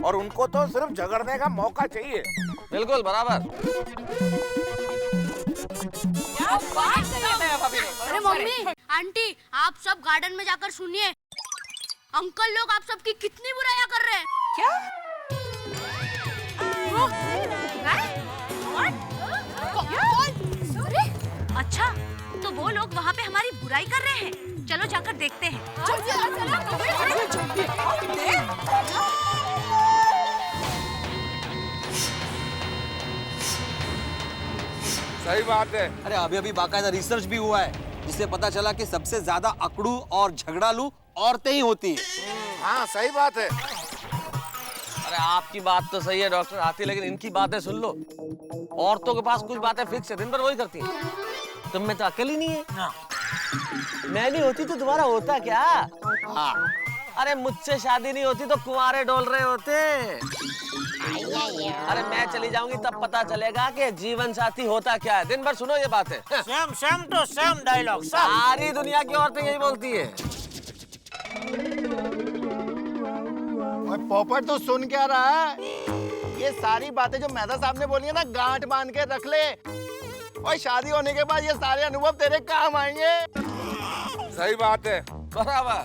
S10: और उनको तो सिर्फ झगड़ने का मौका चाहिए।
S5: बिल्कुल बराबर।
S6: अरे मम्मी, आंटी, आप सब गार्डन में जाकर सुनिए। अंकल लोग आप सबकी कितनी बुराइयां कर रहे हैं।
S12: क्या?
S11: अच्छा, तो वो लोग वहाँ पे हमारी बुराई कर रहे हैं। चलो जाकर देखते हैं।
S9: सही बात है। अरे अभी बाकायदा रिसर्च भी हुआ है, जिससे पता चला कि सबसे ज्यादा अकड़ू और झगड़ालू औरतें ही होती है।
S10: हाँ सही बात है।
S5: अरे आपकी बात तो सही है डॉक्टर हाथी, लेकिन इनकी बातें सुन लो। औरतों के पास कुछ बातें फिक्स है, दिन भर वही करती हैं। तुम में तो अकेली नहीं है। मैं नहीं होती तो तुम्हारा होता क्या? हाँ। अरे मुझसे शादी नहीं होती तो कुंवारे डोल रहे होते। अरे मैं चली जाऊंगी तब पता चलेगा कि जीवन साथी होता क्या है। दिन भर सुनो ये बातें।
S3: Same to same dialogue.
S5: सारी दुनिया की औरतें यही बोलती है।
S10: पोपट तो सुन क्या रहा है? ये सारी बातें जो मेहता साहब ने बोली है ना, गांठ बांध के रख ले। और शादी होने के बाद ये सारे अनुभव तेरे काम आएंगे।
S9: सही बात है।
S5: बराबर।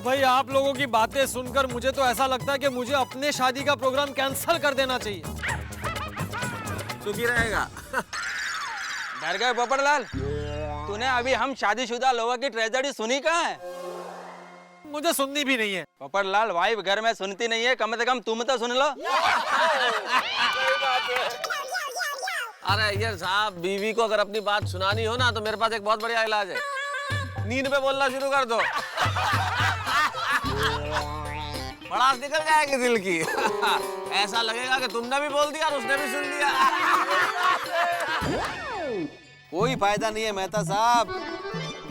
S8: भाई आप लोगों की बातें सुनकर मुझे तो ऐसा लगता है कि मुझे अपने शादी का प्रोग्राम कैंसिल कर देना चाहिए।
S5: सुखी रहेगा।
S14: डर गए पोपटलाल? तूने अभी हम शादीशुदा लोगों की ट्रेजेडी सुनी कहाँ है?
S8: मुझे सुननी भी नहीं है।
S14: पोपटलाल, वाइफ घर में सुनती नहीं है, कम से कम तुम तो सुन लो।
S5: अरे अय्यर साहब, बीवी को अगर अपनी बात सुनानी हो ना तो मेरे पास एक बहुत बढ़िया इलाज है। नींद पे बोलना शुरू कर दो, भड़ास निकल जाएगी दिल की। ऐसा लगेगा कि तुमने भी बोल दिया और उसने भी सुन लिया।
S9: कोई फायदा नहीं है मेहता साहब।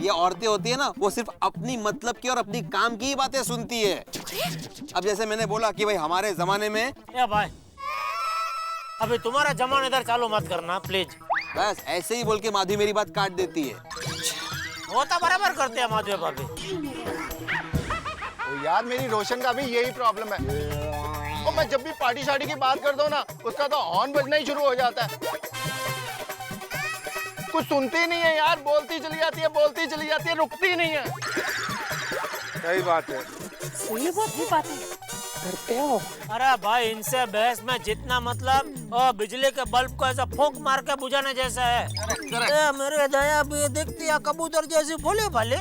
S9: ये औरतें होती है ना, वो सिर्फ अपनी मतलब की और अपनी काम की ही बातें सुनती है। अब जैसे मैंने बोला कि भाई हमारे जमाने में,
S3: ए भाई, अभी तुम्हारा जमाना इधर चालू मत करना प्लीज।
S9: बस ऐसे ही बोल के माधवी मेरी बात काट देती है।
S3: वो तो बराबर करते हैं माधवी भाभी।
S10: तो यार मेरी रोशन का भी यही प्रॉब्लम है। और मैं जब भी पार्टी शार्टी की बात करता हूँ ना, उसका तो हॉर्न बजना ही शुरू हो जाता है। कुछ सुनती नहीं है यार, बोलती चली जाती है, बोलती चली जाती है, रुकती नहीं है।
S15: सही बात है।
S12: ये बहुत ही बात है। घर पे आओ।
S3: अरे भाई, इनसे बहस में जितना मतलब बिजली के बल्ब को ऐसा फूंक मार के बुझाने जैसा है। मेरे दया भी दिखती है कबूतर जैसी भोले भाले,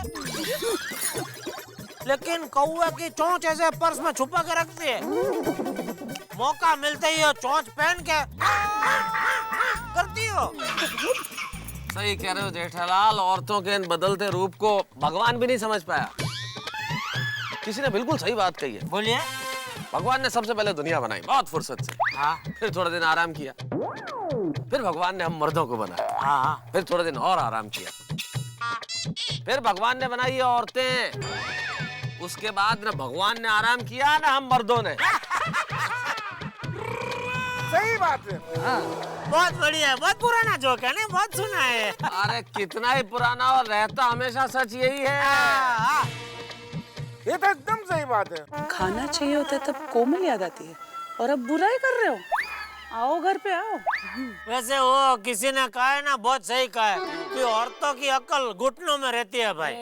S3: लेकिन कौवा की चोंच ऐसे पर्स में छुपा के रखती है। मौका मिलते ही वो चोंच पहन के करती हो।
S5: सही कह रहे हो जेठालाल, औरतों के इन बदलते रूप को भगवान भी नहीं समझ पाया। किसी ने बिल्कुल सही बात कही है।
S3: बोलिए।
S5: भगवान ने सबसे पहले दुनिया बनाई बहुत फुर्सत से।
S3: हाँ।
S5: फिर थोड़े दिन आराम किया, फिर भगवान ने हम मर्दों को बनाया।
S3: हाँ।
S5: फिर थोड़े दिन और आराम किया, फिर भगवान ने बनाई ये औरतें। उसके बाद ना भगवान ने आराम किया ना हम मर्दों ने।
S15: सही बात है।
S3: हाँ। बहुत बढ़िया, बहुत पुराना जोक है ना, बहुत सुना है।
S5: अरे कितना ही पुराना और रहता हमेशा सच यही है।
S15: ये तो एकदम सही बात है।
S12: खाना चाहिए होता है तब कोमल याद आती है, और अब बुराई कर रहे हो। आओ घर पे आओ।
S3: वैसे वो किसी ने कहा है ना, बहुत सही कहा है कि औरतों की अकल घुटनों में रहती है भाई।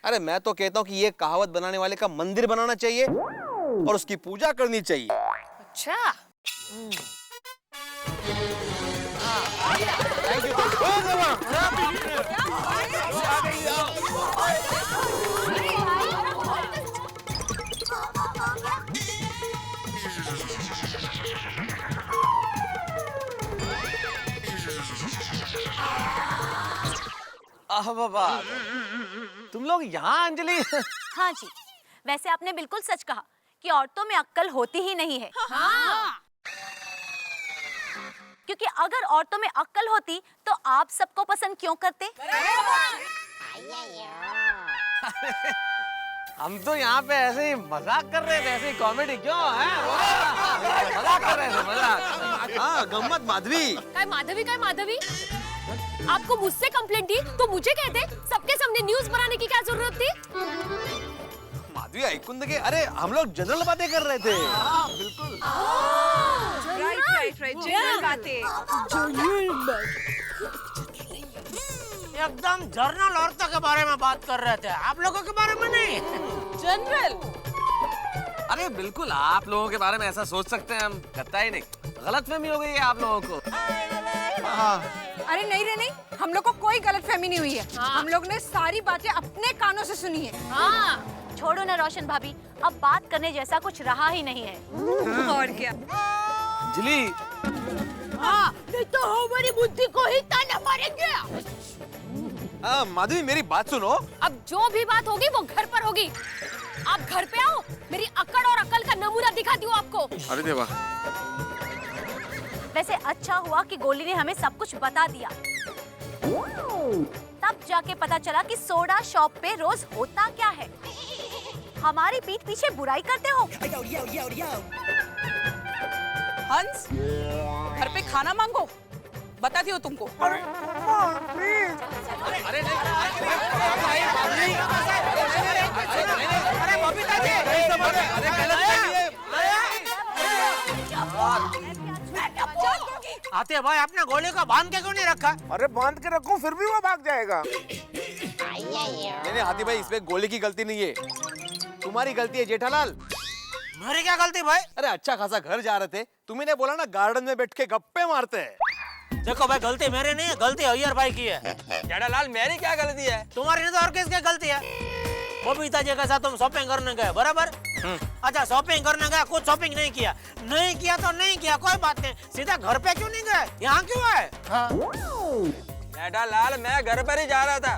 S9: अरे मैं तो कहता हूँ कि ये कहावत बनाने वाले का मंदिर बनाना चाहिए और उसकी पूजा करनी चाहिए।
S6: अच्छा।
S5: बाबा, तुम लोग यहाँ अंजलि?
S11: हाँ जी, वैसे आपने बिल्कुल सच कहा कि औरतों में अक्ल होती ही नहीं है।
S6: हाँ।
S11: क्योंकि अगर औरतों में अक्ल होती तो आप सबको पसंद क्यों करते?
S5: हम तो यहाँ पे ऐसे ही मजाक कर रहे थे, ऐसे ही कॉमेडी क्यों है? मजाक कर रहे थे, मजाक।
S9: हाँ, गम्मत माधवी।
S6: काय माधवी? आपको मुझसे कंप्लेंट थी तो मुझे कहते, सबके सामने न्यूज़ बनाने की क्या जरूरत थी?
S9: माधवी ऐकून दे, अरे हम लोग जनरल बातें कर रहे थे।
S5: बिल्कुल।
S12: राइट, जनरल बातें।
S3: एकदम जर्नल औरतों के बारे में बात कर रहे थे, आप लोगों के बारे में नहीं।
S12: जनरल।
S5: अरे बिल्कुल, आप लोगों के बारे में ऐसा सोच सकते हैं हम, करता ही नहीं। गलतफहमी हो गई है आप लोगों को।
S13: अरे नहीं रे नहीं, हम लोग को कोई गलतफहमी नहीं हुई है। हम लोग ने सारी बातें अपने कानों से सुनी है।
S11: हाँ, छोड़ो ना रोशन भाभी, अब बात करने जैसा कुछ रहा ही नहीं है।
S12: और क्या?
S5: अंजलि।
S6: हाँ, नहीं तो हमारी बुद्धि को ही ताना मारेंगे।
S9: हाँ, माधवी मेरी बात सुनो।
S6: अब जो भी बात होगी वो घर पर होगी। आप घर पे आओ, मेरी अकड़ और अकल का नमूना दिखाती हूँ आपको।
S15: अरे देवा।
S11: वैसे अच्छा हुआ कि गोली ने हमें सब कुछ बता दिया। तब जाके पता चला कि सोडा शॉप पे रोज होता क्या है। हमारी पीठ पीछे बुराई करते हो।
S12: हंस, घर पे खाना मांगो, बताती हूँ तुमको।
S5: अरे
S3: आते भाई आपने गोली को बांध के क्यों नहीं रखा?
S15: अरे बांध के रखूं फिर भी वो भाग जाएगा।
S9: नहीं हाथी भाई, इसमें गोली की गलती नहीं है, तुम्हारी गलती है जेठालाल।
S3: मेरी क्या गलती भाई?
S9: अरे अच्छा खासा घर जा रहे थे, तुम्ही ने बोला ना गार्डन में बैठ के गप्पे मारते हैं।
S3: देखो भाई गलती मेरी नहीं है, गलती अय्यर भाई की है।
S5: जेठालाल मेरी क्या गलती है?
S3: तुम्हारी नहीं तो और किसकी गलती है? बबीता जी के साथ तुम शॉपिंग करने गए बराबर? अच्छा शॉपिंग करने गए, कुछ शॉपिंग नहीं किया तो नहीं किया, कोई बात नहीं, सीधा घर पे क्यों नहीं गए? यहाँ क्यों आए?
S5: जेठालाल मैं घर पर ही जा रहा था,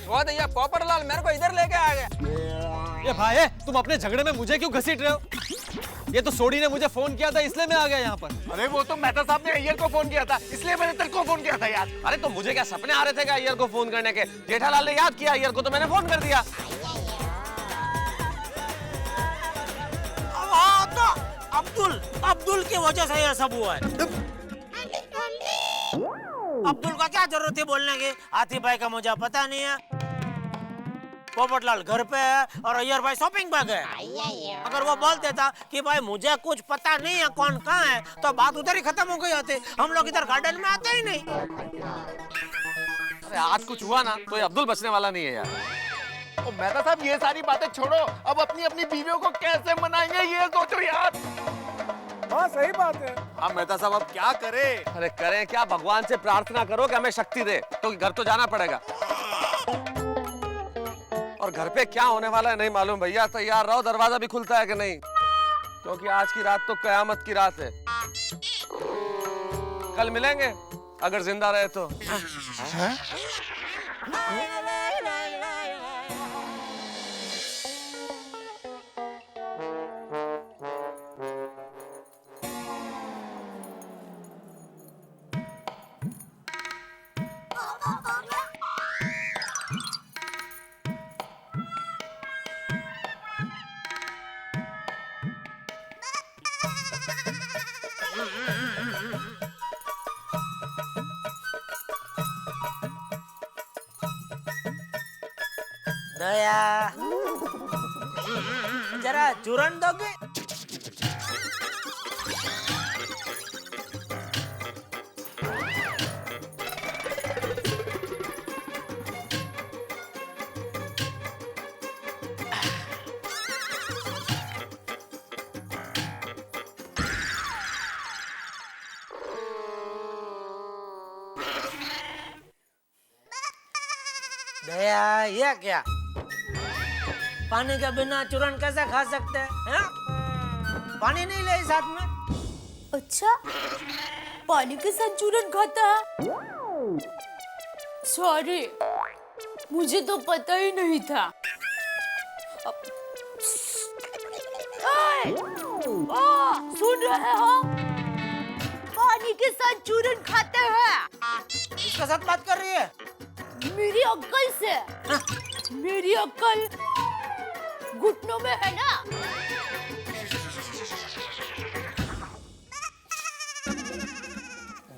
S5: वो तो ये पोपटलाल मेरे को इधर लेके आ गया।
S8: ये भाई तुम अपने झगड़े में मुझे क्यों घसीट रहे हो? ये तो सोडी ने मुझे फोन किया था इसलिए मैं आ गया यहाँ पर।
S15: अरे वो तो मेहता साहब ने अय्यर को फोन किया था, इसलिए मैंने तेरे को फोन किया था यार।
S5: अरे तो मुझे क्या सपने आ रहे थे क्या अय्यर को फोन करने के? जेठालाल ने याद किया अय्यर को तो मैंने फोन कर दिया।
S3: तो अब्दुल की वजह से ये सब हुआ है। अब्दुल का क्या जरूरत थी बोलने की? हाथी भाई का मुझे पता नहीं है, पोपटलाल घर पे है और अय्यर भाई शॉपिंग पे गए। अगर वो बोलते था कि भाई मुझे कुछ पता नहीं है कौन कहाँ है, तो बात उधर ही खत्म हो गई होती। हम लोग इधर गार्डन में आते ही नहीं।
S5: अरे आज कुछ हुआ ना तो ये अब्दुल बचने वाला नहीं है यार।
S10: तो मेहता साहब ये सारी बातें छोड़ो, अब अपनी अपनी बीवियों को कैसे मनाएंगे ये सोचो यार।
S15: हाँ सही बात है।
S9: हाँ मेहता साहब अब क्या करें?
S5: अरे करें क्या, भगवान से प्रार्थना करो कि हमें शक्ति दे, तो घर तो जाना पड़ेगा। और घर पे क्या होने वाला है नहीं मालूम भैया, तैयार रहो, दरवाजा भी खुलता है कि नहीं, क्योंकि आज की रात तो कयामत की रात है। कल मिलेंगे अगर जिंदा रहे तो।
S3: दया जरा चूरन दोगे? दया ये क्या, पानी के बिना चूरन कैसे खा सकते हैं? पानी नहीं ले साथ में?
S6: अच्छा पानी के साथ चूरन खाता है? सॉरी मुझे तो पता ही नहीं था। सुन रहे हो, पानी के साथ चूरन खाते हैं।
S3: किसके साथ बात कर रही है?
S6: मेरी अक्ल से। मेरी अक्ल घुटनों में है ना।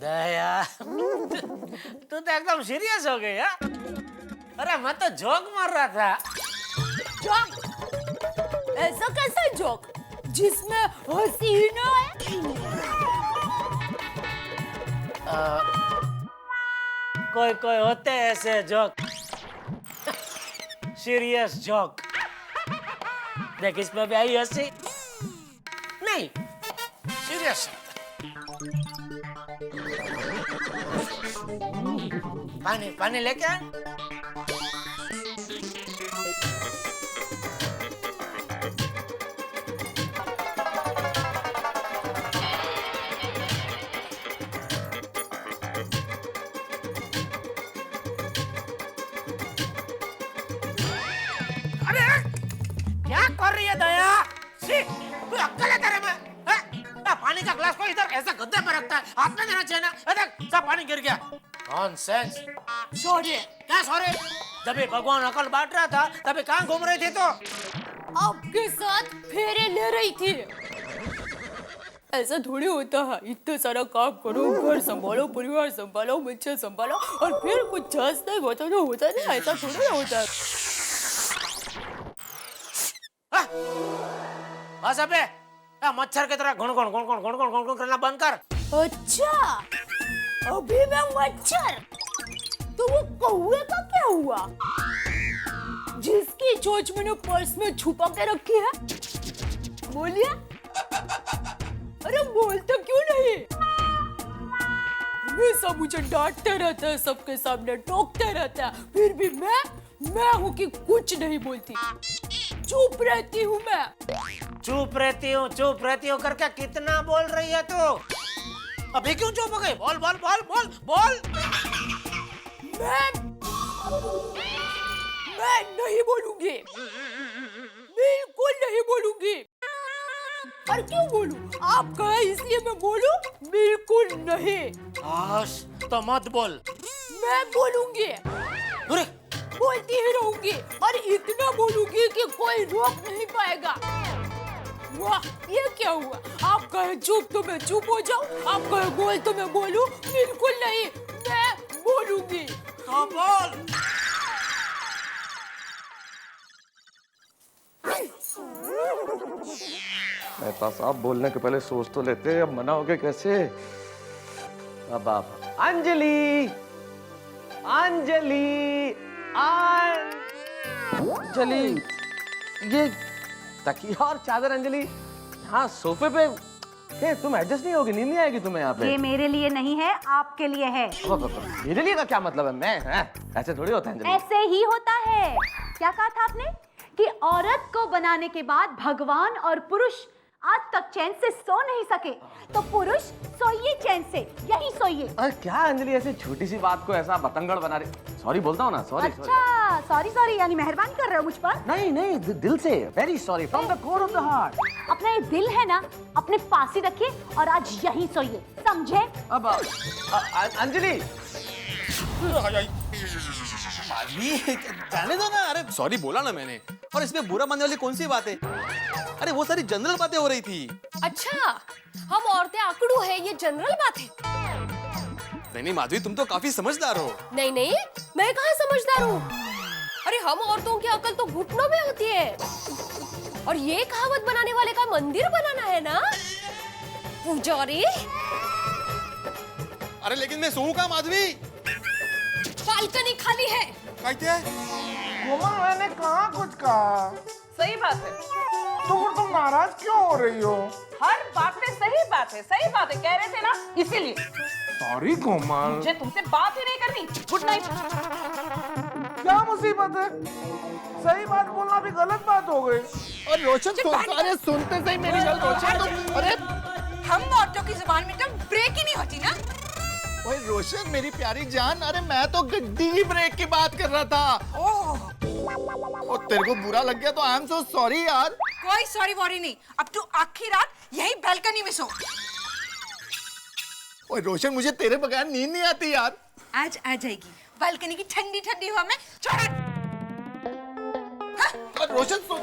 S3: दया तू तो एकदम सीरियस हो गई है। अरे मैं तो जोक मार रहा था।
S6: जोक? ऐसा कैसा जोक जिसमें हंसी ही ना है?
S3: कोई कोई होते हैं ऐसे जोक, सीरियस जोक। देख इसमें भी आई हंसी नहीं, सीरियस। पानी पानी लेके आ। क्या कर रही है दया? तू अक्कल है तेरे में? पानी का ग्लास को इधर ऐसा गद्दे पर रखता है, हाथ में देना चाहिए ना। देख सब पानी गिर गया। नॉनसेंस। सॉरी। क्या सॉरी? जब भी भगवान अकल बांट रहा था तभी कहाँ घूम रही थी? तो
S6: आपके साथ फेरे ले रही थी। ऐसा थोड़ी होता है, इतना सारा काम करो, घर संभालो, परिवार संभालो, बच्चे संभालो और फिर कुछ चांस नहीं होता तो होता नहीं, ऐसा थोड़ी होता है।
S3: बस अबे मच्छर की तरह घुन घुन घुन घुन घुन घुन घुन घुन करना बंद कर।
S6: अच्छा, अभी मैं मच्छर, तो वो कौवे का क्या हुआ जिसकी चोंच मैंने पर्स में छुपा के रखी है? बोलिए। अरे बोलते क्यों नहीं? हमेशा मुझे डांटते रहता है, सबके सामने टोकते रहता है, फिर भी मैं हूँ कि कुछ नहीं बोलती, चुप रहती हूँ मैं।
S3: चुप रहती हूँ करके कितना बोल रही है तू? अभी क्यों चुप हो गई? बोल बोल बोल बोल बोल।
S6: मैं नहीं बोलूंगी, बिल्कुल नहीं बोलूंगी। और क्यों बोलूं? आप कहे इसलिए मैं बोलूं? बिल्कुल नहीं।
S3: आश, तो मत बोल।
S6: मैं बोलूंगी,
S3: अरे
S6: बोलती ही रहूंगी, और इतना बोलूंगी कि कोई रोक नहीं पाएगा। वाह, ये क्या हुआ? आप कहे चुप तो मैं चुप हो जाऊं, आप कहे बोल तो मैं बोलूं? बिल्कुल नहीं, मैं बोलूंगी।
S3: तो बोल।
S15: मेहता साहब बोलने के पहले सोच तो लेते, अब मनाओगे कैसे? अब आप अंजलि, अंजलि, अंजलि, ये तकिया और चादर अंजलि यहाँ सोफे पे, तुम एडजस्ट नहीं होगी, नींद नहीं आएगी तुम्हें यहाँ पे?
S11: ये मेरे लिए नहीं है, आपके लिए है।
S15: मेरे लिए का क्या मतलब है? मैं ऐसे थोड़ी होता है अंजलि।
S11: ऐसे ही होता है। क्या कहा था आपने कि औरत को बनाने के बाद भगवान और पुरुष आज तक चैन से सो नहीं सके, तो पुरुष सोइए चैन से, यही सोइए।
S15: अरे क्या अंजलि ऐसी छोटी सी बात को ऐसा बतंगड़ बना रही? सॉरी बोलता हूँ ना, सॉरी।
S11: अच्छा, सॉरी सॉरी यानी मेहरबानी कर रहे हो मुझ पर?
S15: नहीं नहीं, दिल से very sorry, from the core of the heart.
S11: अपना ये दिल है ना, अपने पास ही रखिए और आज यहीं सोइए, समझे?
S15: अब अंजलि,
S9: जाने दो ना। अरे सॉरी बोला ना मैंने, और इसमें बुरा मानने वाली कौन सी बात है? अरे वो सारी जनरल बातें हो रही थी।
S6: अच्छा, हम औरतें आकड़ू है, ये जनरल बात है?
S9: नहीं माधवी, तुम तो काफी समझदार हो।
S6: नहीं नहीं, मैं कहाँ समझदार हूँ? अरे हम औरतों की अकल तो घुटनों में होती है, और ये कहावत बनाने वाले का मंदिर बनाना है ना पुजारी।
S9: अरे लेकिन मैं सोऊं कहाँ माधवी?
S6: बालकनी खाली है।
S15: कोमल, मैंने कहा कुछ कहा?
S12: सही बात है।
S15: तुम नाराज क्यों हो रही हो?
S12: हर बात में सही बात है, सही बात है, कह रहे थे ना, इसीलिए।
S15: सॉरी कोमल,
S12: मुझे तुमसे बात ही नहीं करनी। Good night.
S15: क्या मुसीबत है? सही बात बोलना भी गलत बात हो गई।
S10: और रोशन, अरे सुनते सही मेरी बात रोशन। अरे
S13: हम औरतों की जुबान में तो ब्रेक ही नहीं होती ना।
S10: ओए रोशन मेरी प्यारी जान, अरे मैं तो गड्डी की ब्रेक की बात कर रहा था। और तेरे को बुरा लग गया तो आई एम सो सॉरी यार।
S13: कोई सॉरी वॉरी नहीं, अब तू आखिरी रात यही बालकनी में सो।
S10: ओए रोशन, मुझे तेरे बगैर नींद नहीं आती यार।
S13: आज आ जाएगी, बालकनी की ठंडी ठंडी हवा में
S10: रोशन सुन।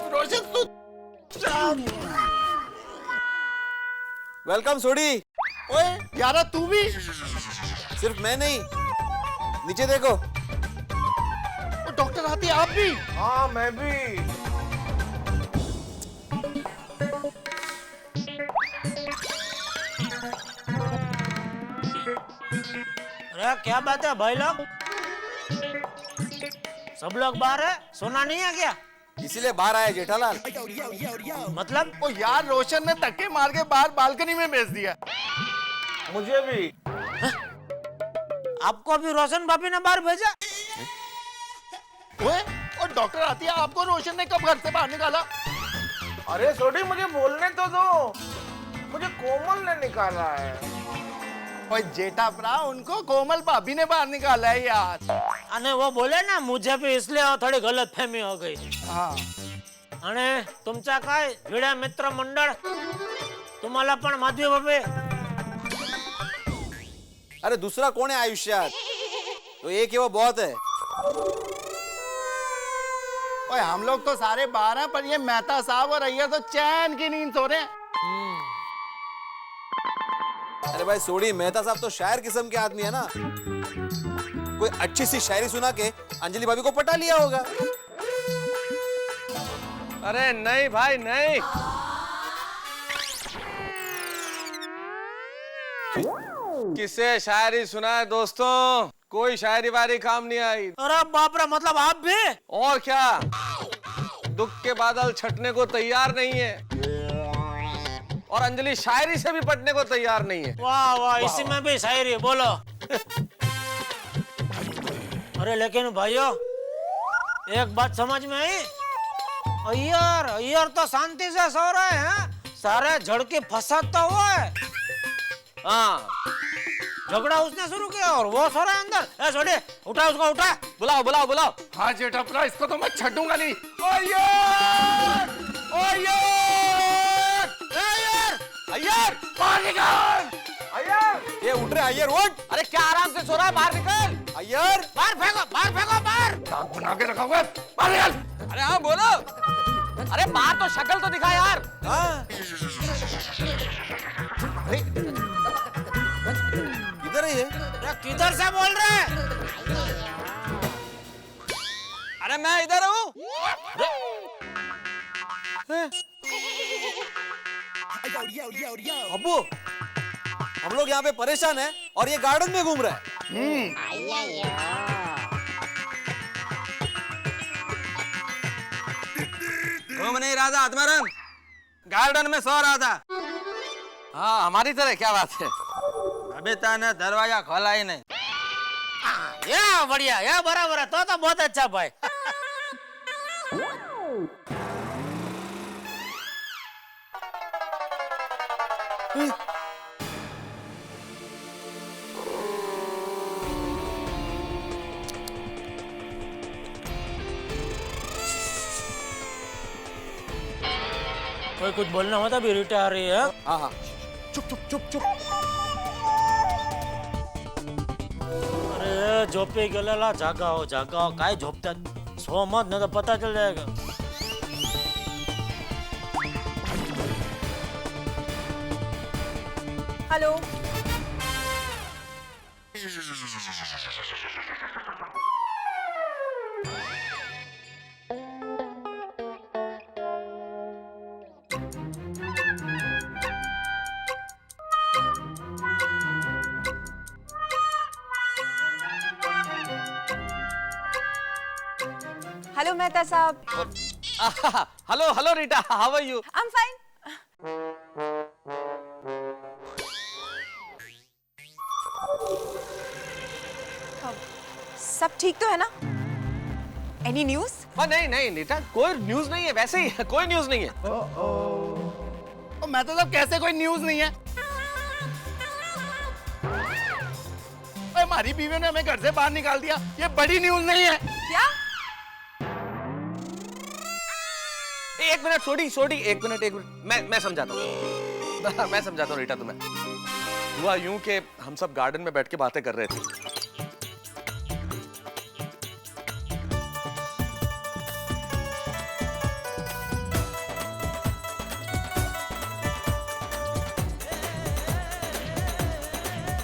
S9: वेलकम सोडी।
S10: ओए यारा, तू भी?
S9: सिर्फ मैं नहीं, नीचे देखो।
S10: डॉक्टर आती, आप भी?
S15: हाँ मैं भी।
S3: अरे क्या बात है भाई लोग? सब लोग बाहर है, सोना नहीं है क्या?
S9: इसीलिए बाहर आया जेठालाल।
S3: मतलब?
S10: ओ यार, रोशन ने धक्के मार के बाहर बालकनी में भेज दिया।
S15: मुझे भी।
S3: आपको भी रोशन भाभी ने बाहर भेजा?
S10: ओए, और डॉक्टर आती है, आपको रोशन ने कब घर से बाहर निकाला?
S15: अरे सोडी, मुझे बोलने तो दो, मुझे कोमल ने निकाला है।
S10: ओए जेठा भरा, उनको कोमल भाभी ने बाहर निकाला है यार।
S3: अने वो बोले ना, मुझे भी इसलिए थोड़ी गलत फहमी हो गई।
S10: हाँ।
S3: अने तुमचा काय भिडा मित्र मंडळ, तुम्हाला पण माधवी भाभी?
S9: अरे दूसरा कौन है आयुष्यात? तो एक ही वो बहुत है।
S10: ओए हम लोग तो सारे बाहर हैं, पर ये मेहता साहब और अय्यर तो चैन की नींद सो रहे हैं।
S9: अरे भाई सोडी, मेहता साहब तो शायर किस्म के आदमी है ना, कोई अच्छी सी शायरी सुना के अंजलि भाभी को पटा लिया होगा।
S5: अरे नहीं भाई नहीं, किसे शायरी सुनाए दोस्तों, कोई शायरी वारी काम नहीं आई।
S3: अरे बाप रे, मतलब आप भी?
S5: और क्या, दुख के बादल छटने को तैयार नहीं है और अंजलि शायरी से भी पटने को तैयार नहीं है।
S3: वाह वाह, इसी में भी शायरी, बोलो। अरे लेकिन भाइयों, एक बात समझ में आई? अय्यर तो शांति से सो रहे हैं, सारे झड़के फंसाता हुआ है।
S5: हाँ,
S3: झगड़ा उसने शुरू किया और वो सो रहा है अंदर। ए छोड़े, उठा उसको, उठा।
S5: बुलाओ बुलाओ बुलाओ।
S10: हाँ जेठा, इसको तो मैं छूंगा नहीं। अय्यर! अय्यर!
S5: अय्यर! अय्यर!
S10: बाहर निकल!
S9: अय्यर! ये उठ रहे अय्यर, उठ!
S5: अरे क्या आराम से सो रहा है, बाहर निकल!
S9: अय्यर!
S3: बाहर फेंको, बाहर फेंको, बाहर!
S10: दांत बना के रखा हुआ है, बाहर निकल!
S5: अरे हाँ बोलो। अरे बाहर तो शक्ल तो दिखा यार।
S9: हाँ? किधर है ये?
S3: किधर से बोल रहे हैं?
S5: अरे मैं इधर हूँ।
S9: अब्बू, हम लोग यहाँ पे परेशान हैं और ये गार्डन में घूम रहा है। घूम नहीं रहा था आत्माराम, गार्डन में सो रहा था।
S5: हाँ, हमारी तरह, क्या बात है?
S9: अबे ताने दरवाजा खोला ही नहीं।
S3: या बढ़िया, या बराबर है, तो बहुत अच्छा भाई। कोई कुछ बोलना होता भी रीटा आ रही है।
S9: हाँ हाँ, चुप चुप चुप चुप।
S3: अरे झोपे गेलेला, जागा हो काय झोपतात, सो मत, नहीं तो पता चल जाएगा।
S4: हेलो, हेलो मेहता साहब।
S5: Hello hello Rita, how are you?
S4: I am fine. सब ठीक तो है ना? Any news?
S5: नहीं नहीं रीटा, कोई न्यूज नहीं है, वैसे ही कोई न्यूज नहीं है।
S10: मैं तो सब कैसे कोई न्यूज नहीं है? हमारी बीवी ने हमें घर से बाहर निकाल दिया, ये बड़ी न्यूज नहीं है
S4: क्या?
S5: एक मिनट छोटी, एक मिनट, मैं समझाता हूँ। मैं समझाता हूँ रीटा तुम्हें। हुआ यूं कि हम सब गार्डन में बैठ के बातें कर रहे थे।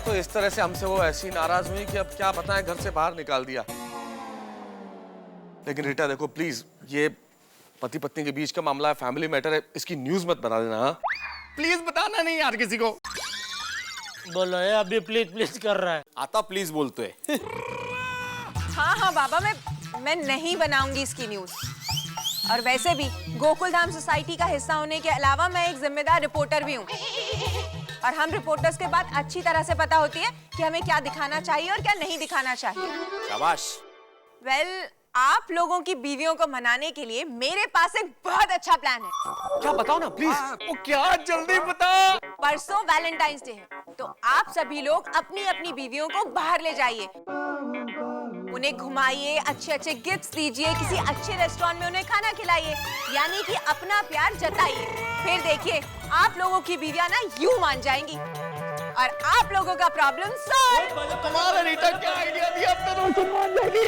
S5: तो इस तरह से हमसे वो ऐसी नाराज हुई कि अब क्या बताएं, घर से बाहर निकाल दिया। लेकिन रीटा देखो प्लीज, ये पति पत्नी के बीच का मामला है, फैमिली मैटर है, इसकी न्यूज मत बता देना। हाँ
S10: प्लीज बताना नहीं यार किसी को।
S3: बोलो ये अभी प्लीज कर रहा है।
S9: आता प्लीज बोलते है।
S4: हाँ हाँ बाबा, मैं नहीं बनाऊंगी इसकी न्यूज। और वैसे भी गोकुलधाम सोसाइटी का हिस्सा होने के अलावा मैं एक जिम्मेदार रिपोर्टर भी हूँ, और हम रिपोर्टर्स के बाद अच्छी तरह से पता होती है कि हमें क्या दिखाना चाहिए और क्या नहीं दिखाना चाहिए।
S9: शाबाश।
S4: वेल, आप लोगों की बीवियों को मनाने के लिए मेरे पास एक बहुत अच्छा प्लान है।
S5: क्या, बताओ ना प्लीज।
S10: वो क्या, जल्दी बता।
S4: परसों वैलेंटाइंस डे है, तो आप सभी लोग अपनी अपनी बीवियों को बाहर ले जाइए, उन्हें घुमाइए, अच्छे अच्छे गिफ्ट्स दीजिए, किसी अच्छे रेस्टोरेंट में उन्हें खाना खिलाइए, यानी कि अपना प्यार जताइए। फिर देखिए, आप लोगों की बीवियां ना यूं मान जाएंगी और आप लोगों का प्रॉब्लम सॉल्व।
S10: तुम्हारा रीटा क्या आइडिया दिया, अब तो तुम मान जाएगी।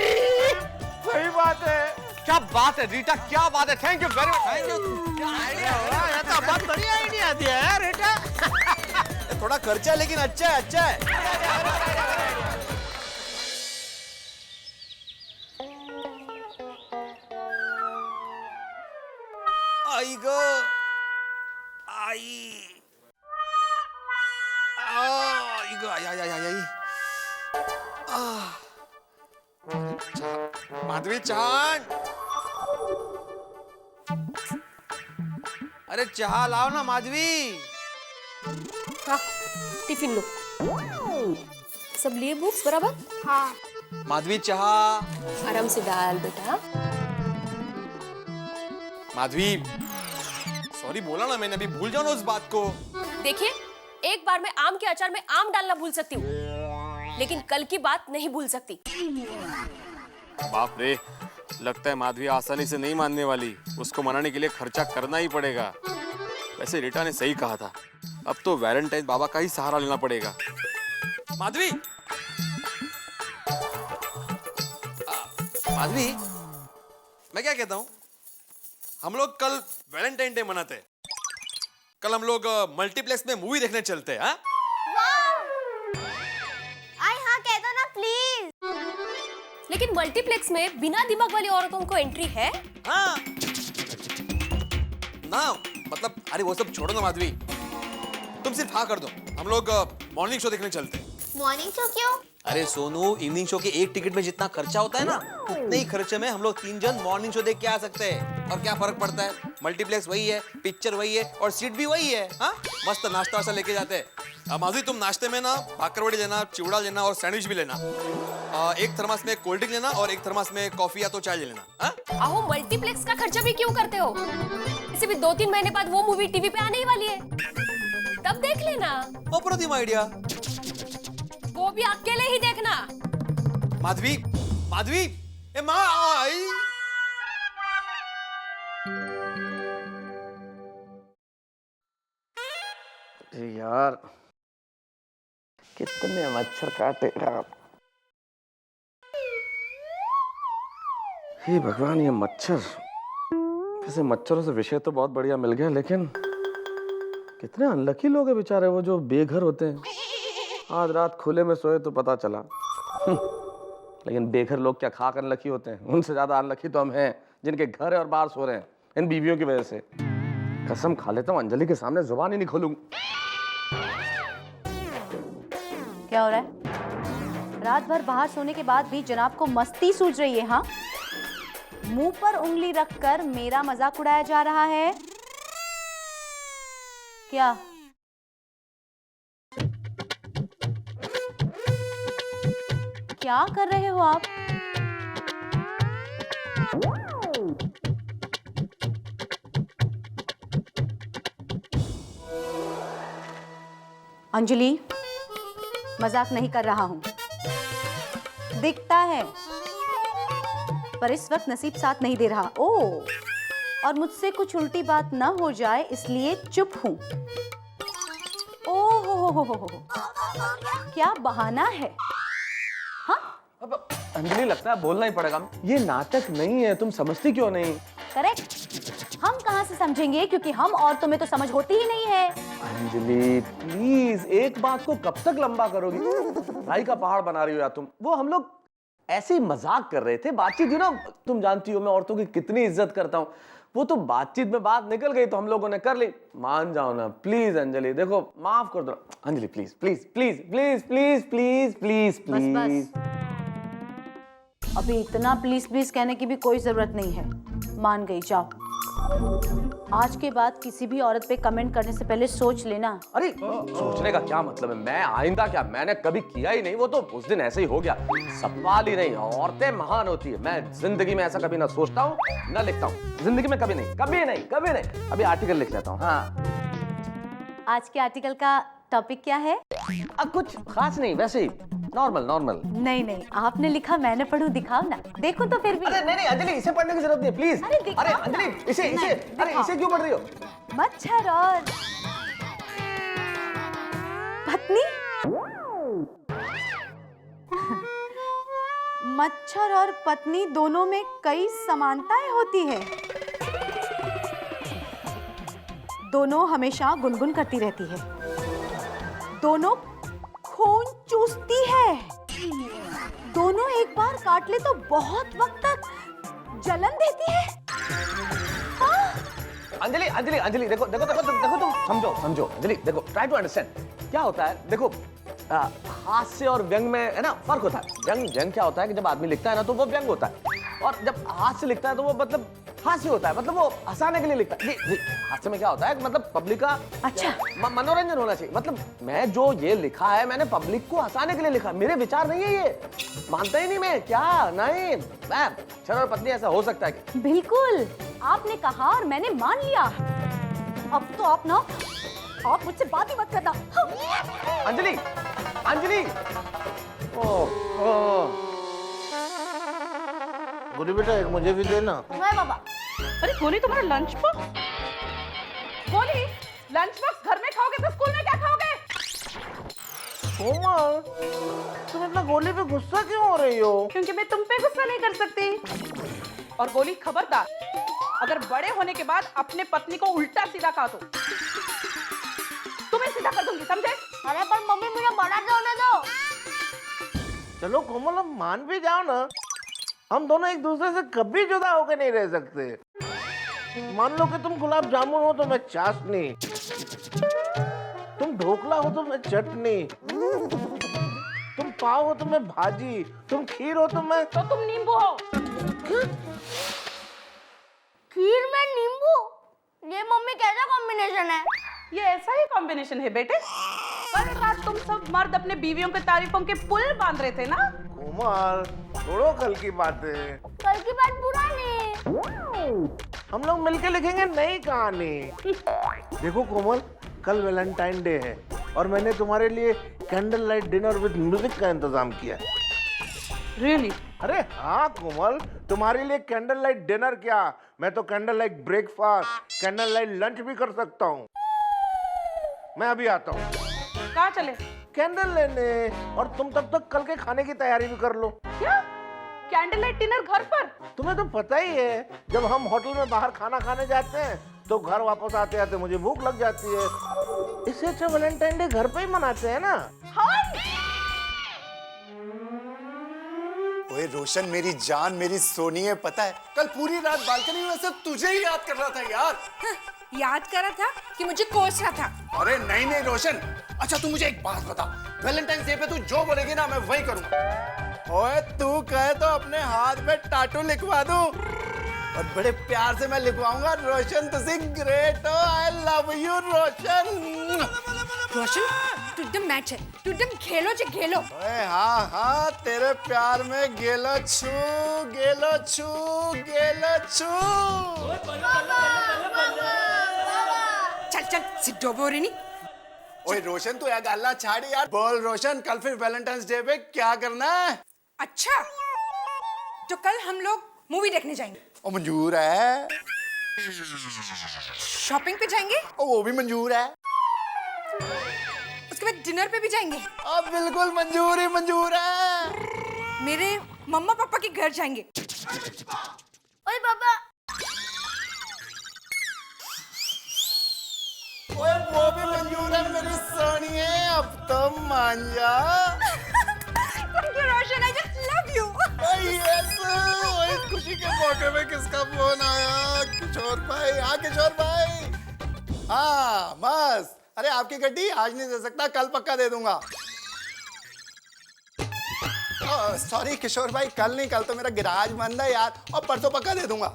S10: सही बात है।
S5: क्या बात है रीटा, क्या बात है, thank you very much. Thank you.
S3: क्या आइडिया हुआ, ये तो बहुत बढ़िया आइडिया दिया है रीटा।
S9: थोड़ा खर्चा है लेकिन अच्छा है, अच्छा है। आई गो, आई। माधवी चांद, अरे चाह लाओ ना माधवी।
S16: हाँ, टिफिन लो। सब लिए बुक्स बराबर?
S6: हाँ।
S9: माधवी चाह।
S16: आराम से डाल बेटा।
S9: माधवी, सॉरी बोला ना मैंने, अभी भूल जाओ ना उस बात को।
S16: देखिए, एक बार मैं आम के अचार में आम डालना भूल सकती हूँ, लेकिन कल की बात नहीं भूल सकती।
S9: बाप रे, लगता है माधवी आसानी से नहीं मानने वाली। उसको मनाने के लिए खर्चा करना ही पड़ेगा। वैसे रीटा ने सही कहा था, अब तो वैलेंटाइन बाबा का ही सहारा लेना पड़ेगा। माधवी, माधवी, मैं क्या कहता हूँ, हम लोग कल वैलेंटाइन डे मनाते हैं। कल हम लोग मल्टीप्लेक्स में मूवी देखने चलते हैं। हाँ?
S6: आई हाँ कह दो ना प्लीज।
S16: लेकिन मल्टीप्लेक्स में बिना दिमाग वाली औरतों को एंट्री है?
S9: हाँ। ना मतलब, अरे वो सब छोड़ो ना माधवी, तुम सिर्फ हाँ कर दो। हम लोग मॉर्निंग शो देखने चलते हैं।
S6: मॉर्निंग शो क्यों?
S9: अरे सोनू, इवनिंग शो के एक टिकट में जितना खर्चा होता है ना, उतने ही खर्चे में हम लोग 3 जन मॉर्निंग शो देख के आ सकते हैं। और क्या फर्क पड़ता है, मल्टीप्लेक्स वही है, पिक्चर वही है और सीट भी वही है। हाँ, मस्त नाश्ता वाश्ता लेके जाते हैं। माधवी, तुम नाश्ते में ना भाकरवड़ी लेना, चिवड़ा लेना और सैंडविच भी लेना। एक थर्मास में कोल्ड ड्रिंक लेना और एक थर्मास में कॉफी या तो चाय ले लेना। हाँ?
S16: आहो, मल्टीप्लेक्स का खर्चा भी क्यों करते हो? इसे भी 2-3 महीने बाद वो मूवी टीवी पे आने ही वाली है, तब देख लेना।
S9: अप्रतिम आइडिया।
S16: वो भी अकेले ही देखना।
S9: माधवी, माधवी, ए माँ आई।
S15: यार, कितने मच्छर काटे यार। हे भगवान, ये मच्छर। वैसे मच्छरों से विषय तो बहुत बढ़िया मिल गया, लेकिन कितने अनलकी लोग हैं बेचारे वो जो बेघर होते हैं। आज रात खुले में सोए तो पता चला। लेकिन बेघर लोग क्या खाक अनलकी होते हैं? उनसे ज्यादा अनलकी तो हम हैं जिनके घर है और बाहर सो रहे हैं इन बीवियों की वजह से। कसम खा लेता हूँ अंजलि के सामने जुबान ही नहीं खोलूंगा।
S11: क्या हो रहा है? रात भर बाहर सोने के बाद भी जनाब को मस्ती सूझ रही है? हाँ, मुंह पर उंगली रखकर मेरा मजाक उड़ाया जा रहा है क्या? क्या कर रहे हो आप? अंजलि, मजाक नहीं कर रहा हूं। दिखता है, पर इस वक्त नसीब साथ नहीं दे रहा। ओह, और मुझसे कुछ उल्टी बात ना हो जाए इसलिए चुप हूं। ओह हो, क्या बहाना है? हाँ?
S15: अब अंजलि, लगता है बोलना ही पड़ेगा। ये नाटक नहीं है, तुम समझती क्यों नहीं?
S11: करेक्ट, हम कहां से समझेंगे, क्योंकि हम औरतों में तो समझ होती ही नहीं है।
S15: अंजलि प्लीज, एक बात को कब तक लंबा करोगी? भाई का पहाड़ बना रही हो यार तुम। वो हम लोग ऐसे ही मजाक कर रहे थे, बातचीत थी ना। तुम जानती हो मैं औरतों की कितनी इज्जत करता हूँ। वो तो बातचीत में बात निकल गई तो हम लोगों ने कर ली। मान जाओ ना प्लीज अंजलि, देखो माफ कर दो Anjali, please please please please please please please please.
S11: अभी इतना प्लीज प्लीज कहने की भी कोई जरूरत नहीं है। मान गई, जाओ। आज के बाद किसी भी औरत पे कमेंट करने से पहले सोच लेना।
S15: अरे सोचने का क्या मतलब है? मैं आइंदा क्या, मैंने कभी किया ही नहीं। वो तो उस दिन ऐसे ही हो गया, सवाल ही नहीं। औरतें महान होती है, मैं जिंदगी में ऐसा कभी ना सोचता हूँ ना लिखता हूँ। जिंदगी में कभी नहीं, कभी नहीं, कभी नहीं। अभी आर्टिकल लिख लेता हूँ। हाँ,
S11: आज के आर्टिकल का टॉपिक क्या है?
S15: कुछ खास नहीं, वैसे ही नॉर्मल नॉर्मल।
S11: नहीं, आपने लिखा मैंने पढ़ूं, दिखाओ ना। देखो तो फिर भी।
S15: अरे नहीं अंजलि, इसे पढ़ने की जरूरत नहीं है प्लीज। अरे अंजलि, इसे अरे इसे क्यों पढ़ रही हो?
S11: मच्छर और पत्नी। मच्छर और पत्नी दोनों में कई समानताएं होती है। दोनों हमेशा गुनगुन करती रहती है, दोनों खून चूसती है, दोनों एक बार काट ले तो बहुत वक्त तक जलन देती है।
S15: अंजलि अंजलि अंजलि, देखो देखो देखो देखो, तुम समझो अंजलि, देखो ट्राई टू अंडरस्टैंड क्या होता है। देखो हास्य और व्यंग में है ना फर्क होता है। व्यंग व्यंग क्या होता है कि जब आदमी लिखता है ना तो वो व्यंग होता है, और जब हास्य लिखता है तो वो मतलब हास्य होता है, मतलब वो हंसाने के लिए लिखता है। जी हास्य में क्या होता है मतलब पब्लिक का अच्छा मनोरंजन होना चाहिए। मतलब मैं जो ये लिखा है मैंने पब्लिक को हंसाने के लिए लिखा, मेरे विचार नहीं है ये, मानता ही नहीं मैं। क्या नहीं मैम, शर और पत्नी ऐसा हो सकता है क्या?
S11: बिल्कुल, आपने कहा और मैंने मान लिया। अब तो आप मुझसे बात ही मत करना।
S15: अंजलि, अंजलि,
S10: गोली बेटा एक मुझे भी देना।
S11: नहीं बाबा।
S12: अरे गोली तुम्हारा लंच बॉक्स? गोली लंच बॉक्स घर में खाओगे तो स्कूल में क्या खाओगे?
S10: कोमल, तुम इतना गोली पे गुस्सा क्यों हो रही हो?
S12: क्योंकि मैं तुम पे गुस्सा नहीं कर सकती। और गोली खबरदार, अगर बड़े होने के बाद अपने पत्नी को उल्टा सीधा कहा तो तुम्हें सीधा कर दूंगी, समझे?
S6: अरे पर मम्मी मुझे बड़ा होने दो।
S10: चलो कोमल अब मान भी जाओ ना, हम दोनों एक दूसरे से कभी जुदा होकर नहीं रह सकते। मान लो कि तुम गुलाब जामुन हो तो मैं चाशनी, तुम ढोकला हो तो मैं चटनी, तुम पाव हो तो मैं भाजी, तुम खीर हो तो मैं
S12: तो तुम नींबू हो।
S6: खीर में नींबू, ये मम्मी कैसा कॉम्बिनेशन है?
S12: ये ऐसा ही कॉम्बिनेशन है बेटे। कल रात तुम सब मर्द अपने बीवियों के तारीफों के पुल बांध रहे थे ना?
S10: कोमल छोड़ो कल की बातें,
S6: कल की बात पुरानी।
S10: हम लोग मिलके लिखेंगे नई कहानी। देखो कोमल, कल वैलेंटाइन डे है और मैंने तुम्हारे लिए candle light dinner with music का इंतजाम किया।
S12: Really?
S10: अरे हाँ कोमल, तुम्हारे लिए कैंडल लाइट डिनर क्या, मैं तो candle light breakfast, candle light lunch भी कर सकता हूँ। मैं अभी आता हूँ।
S12: कहाँ चले?
S10: कैंडल लेने, और तुम तब तक कल के खाने की तैयारी भी कर लो।
S12: क्या? कैंडल लाइट डिनर घर पर?
S10: तुम्हें तो पता ही है, जब हम होटल में बाहर खाना खाने जाते हैं तो घर वापस आते आते मुझे भूख लग जाती है। इससे अच्छा वैलेंटाइन डे घर पे ही मनाते हैं ना।
S12: हाँ?
S17: ओए रोशन मेरी जान, मेरी सोनी है, पता है कल पूरी रात बालकनी में सिर्फ तुझे ही याद कर रहा था यार।
S13: याद कर रहा था कि मुझे कोस रहा था।
S17: अरे नहीं नहीं रोशन, अच्छा तू मुझे एक बात बता, वैलेंटाइन डे पे तू जो बोलेगी ना मैं वही करूंगा। ओए तू कहे तो अपने हाथ में टाटू लिखवा दूं, और बड़े प्यार से मैं लिखवाऊंगा, रोशन तुझे ग्रेट हो, आई लव यू रोशन।
S13: रोशन तू एकदम मैच है, तू एकदम खेलो जे खेलो।
S17: ओए हाँ हाँ, तेरे प्यार में गेलो छू गेलो छू गेलो छू।
S13: चल चल सिद्धो बोरेनी।
S17: ओए रोशन तू यार गल्ला छाड़ यार, बोल रोशन कल फिर वैलेंटाइंस डे पे क्या करना है?
S13: अच्छा तो कल हम लोग मूवी देखने जाएंगे।
S17: ओ मंजूर है।
S13: शॉपिंग पे जाएंगे।
S17: ओ वो भी मंजूर है।
S13: उसके बाद डिनर पे भी जाएंगे।
S17: अब बिल्कुल मंजूर ही मंजूर है।
S13: मेरे मम्मा पापा के घर जाएंगे।
S6: ओए पापा।
S17: ओए वो भी मंजूर है मेरी सोनिए, अब तो मान जा।
S13: Thank you, Roshan. I just love you.
S17: Yes, ओए खुशी के मौके में किसका फोन आया? किशोर भाई। हाँ किशोर भाई। हाँ बस, अरे आपकी गड्डी आज नहीं दे सकता, कल पक्का दे दूंगा। सॉरी किशोर भाई, कल नहीं, कल तो मेरा गिराज बंद है यार, और परसों पक्का दे दूंगा।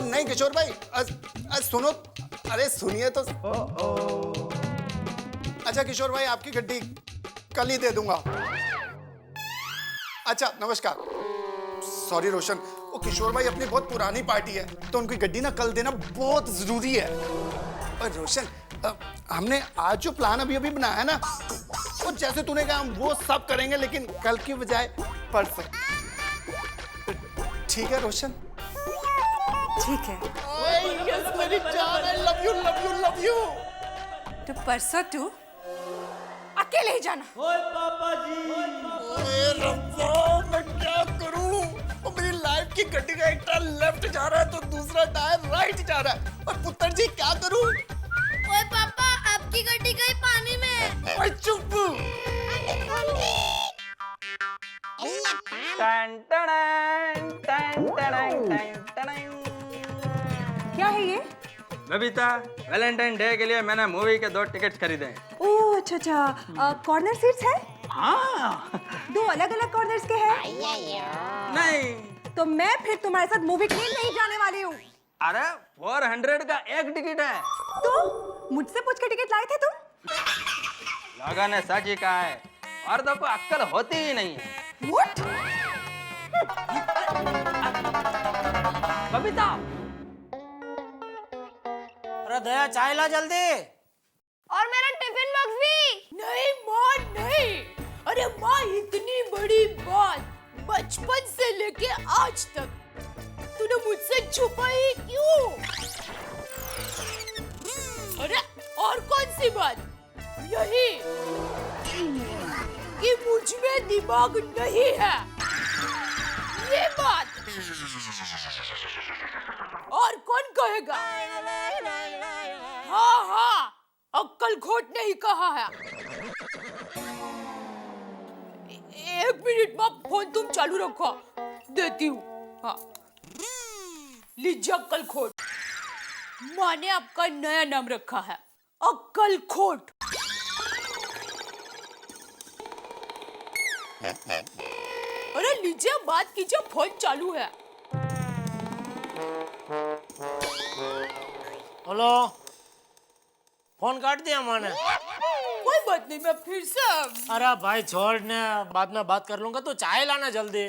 S17: नहीं किशोर भाई, सुनो, अरे सुनिए तो। अच्छा किशोर भाई, आपकी गड्डी कल ही दे दूंगा। अच्छा नमस्कार। सॉरी रोशन, वो किशोर भाई अपनी बहुत पुरानी पार्टी है तो उनकी गड्डी ना कल देना बहुत जरूरी है। और रोशन, हमने आज जो प्लान अभी अभी बनाया ना, वो जैसे तूने कहा हम वो सब करेंगे, लेकिन कल की बजाय परसों। ठीक है रोशन?
S13: ठीक है।
S17: यस मेरी जान, I love you love you love you.
S13: तो परसों तू अकेले ही जाना।
S1: ओए पापा जी।
S17: ओए रब्बा, मैं क्या करूं? और मेरी लाइफ की गड्डी का एक टायर लेफ्ट जा रहा है तो दूसरा टायर राइट जा रहा है, और पुत्र जी क्या करूं?
S6: ओए पापा, आपकी गड्डी गई पानी में।
S17: ओए चुप।
S13: क्या है ये?
S14: बबीता, वैलेंटाइन डे के लिए मैंने मूवी के 2 टिकट्स खरीदे हैं।
S13: ओह अच्छा अच्छा, कॉर्नर सीट्स है?
S7: हाँ।
S13: 2 अलग अलग कॉर्नर्स के हैं?
S7: नहीं।
S13: तो मैं फिर तुम्हारे साथ मूवी के लिए नहीं जाने वाली हूँ।
S14: अरे 400 का एक टिकट है।
S13: तो मुझसे पूछ के टिकट लाए थे तुम?
S14: लोगों ने सच ही कहा है, औरतों को अक्ल होती ही नहीं है।
S13: What?
S14: बबीता,
S3: अरे दया चाय ला जल्दी।
S6: और मेरा टिफिन बॉक्स भी।
S18: नहीं माँ नहीं, अरे माँ इतनी बड़ी बात बचपन से लेके आज तक तूने मुझसे छुपाई क्यों? अरे और कौन सी बात? यही कि मुझ में दिमाग नहीं है, ये बात। और कौन कहेगा? हाँ हाँ, अक्कल खोट नहीं कहा है। 1 मिनट माँ, फोन तुम चालू रखो, देती हूँ। हाँ लीजिए अक्कल खोट। माँ ने आपका नया नाम रखा है, अक्कल खोट। अरे लीजिए बात कीजिए, फोन चालू है।
S3: हेलो, फोन काट दिया माँ ने।
S18: कोई बात नहीं, मैं फिर से।
S3: अरे भाई छोड़ ने, बाद में बात कर लूंगा। तो चाय लाना जल्दी।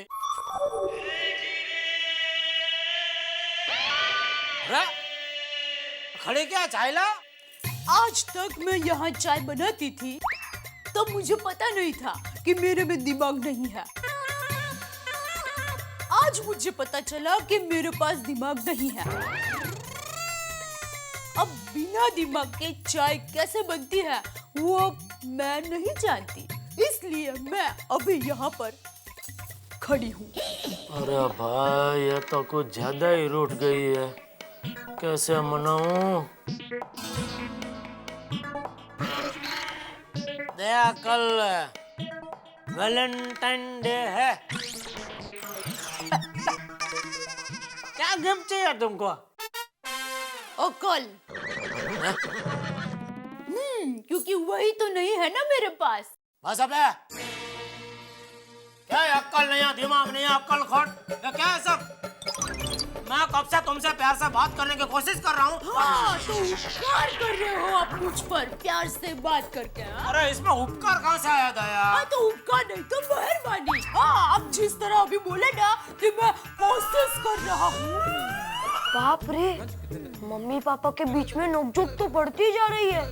S3: अरे खड़े क्या, चाय ला।
S18: आज तक मैं यहाँ चाय बनाती थी तो मुझे पता नहीं था कि मेरे में दिमाग नहीं है। आज मुझे पता चला कि मेरे पास दिमाग नहीं है। अब बिना दिमाग के चाय कैसे बनती है वो मैं नहीं जानती, इसलिए मैं अभी यहाँ पर खड़ी हूँ।
S3: अरे भाई ये तो कुछ ज्यादा ही रूठ गई है, कैसे मनाऊं? दया कल वैलेंटाइन डे है, क्या गिफ्ट चाहिए तुमको?
S18: अकल। क्योंकि वही तो नहीं है ना मेरे पास।
S3: बस अबे, क्या है अक्ल नहीं है, दिमाग नहीं है, अक्ल खोट, ये क्या है सब? मैं कब से तुमसे प्यार से बात करने की कोशिश कर रहा हूँ।
S18: हाँ, तो उपकार कर रहे हो आप मुझ पर प्यार से बात करके।
S3: अरे इसमें उपकार कहाँ से आया दया?
S18: हाँ तो उपकार नहीं तो मेहरबानी। हाँ आप जिस तरह अभी बोले ना कि मैं कोशिश कर रहा हूँ।
S16: बाप रे, मम्मी पापा के बीच में नोकझोंक तो बढ़ती जा रही है।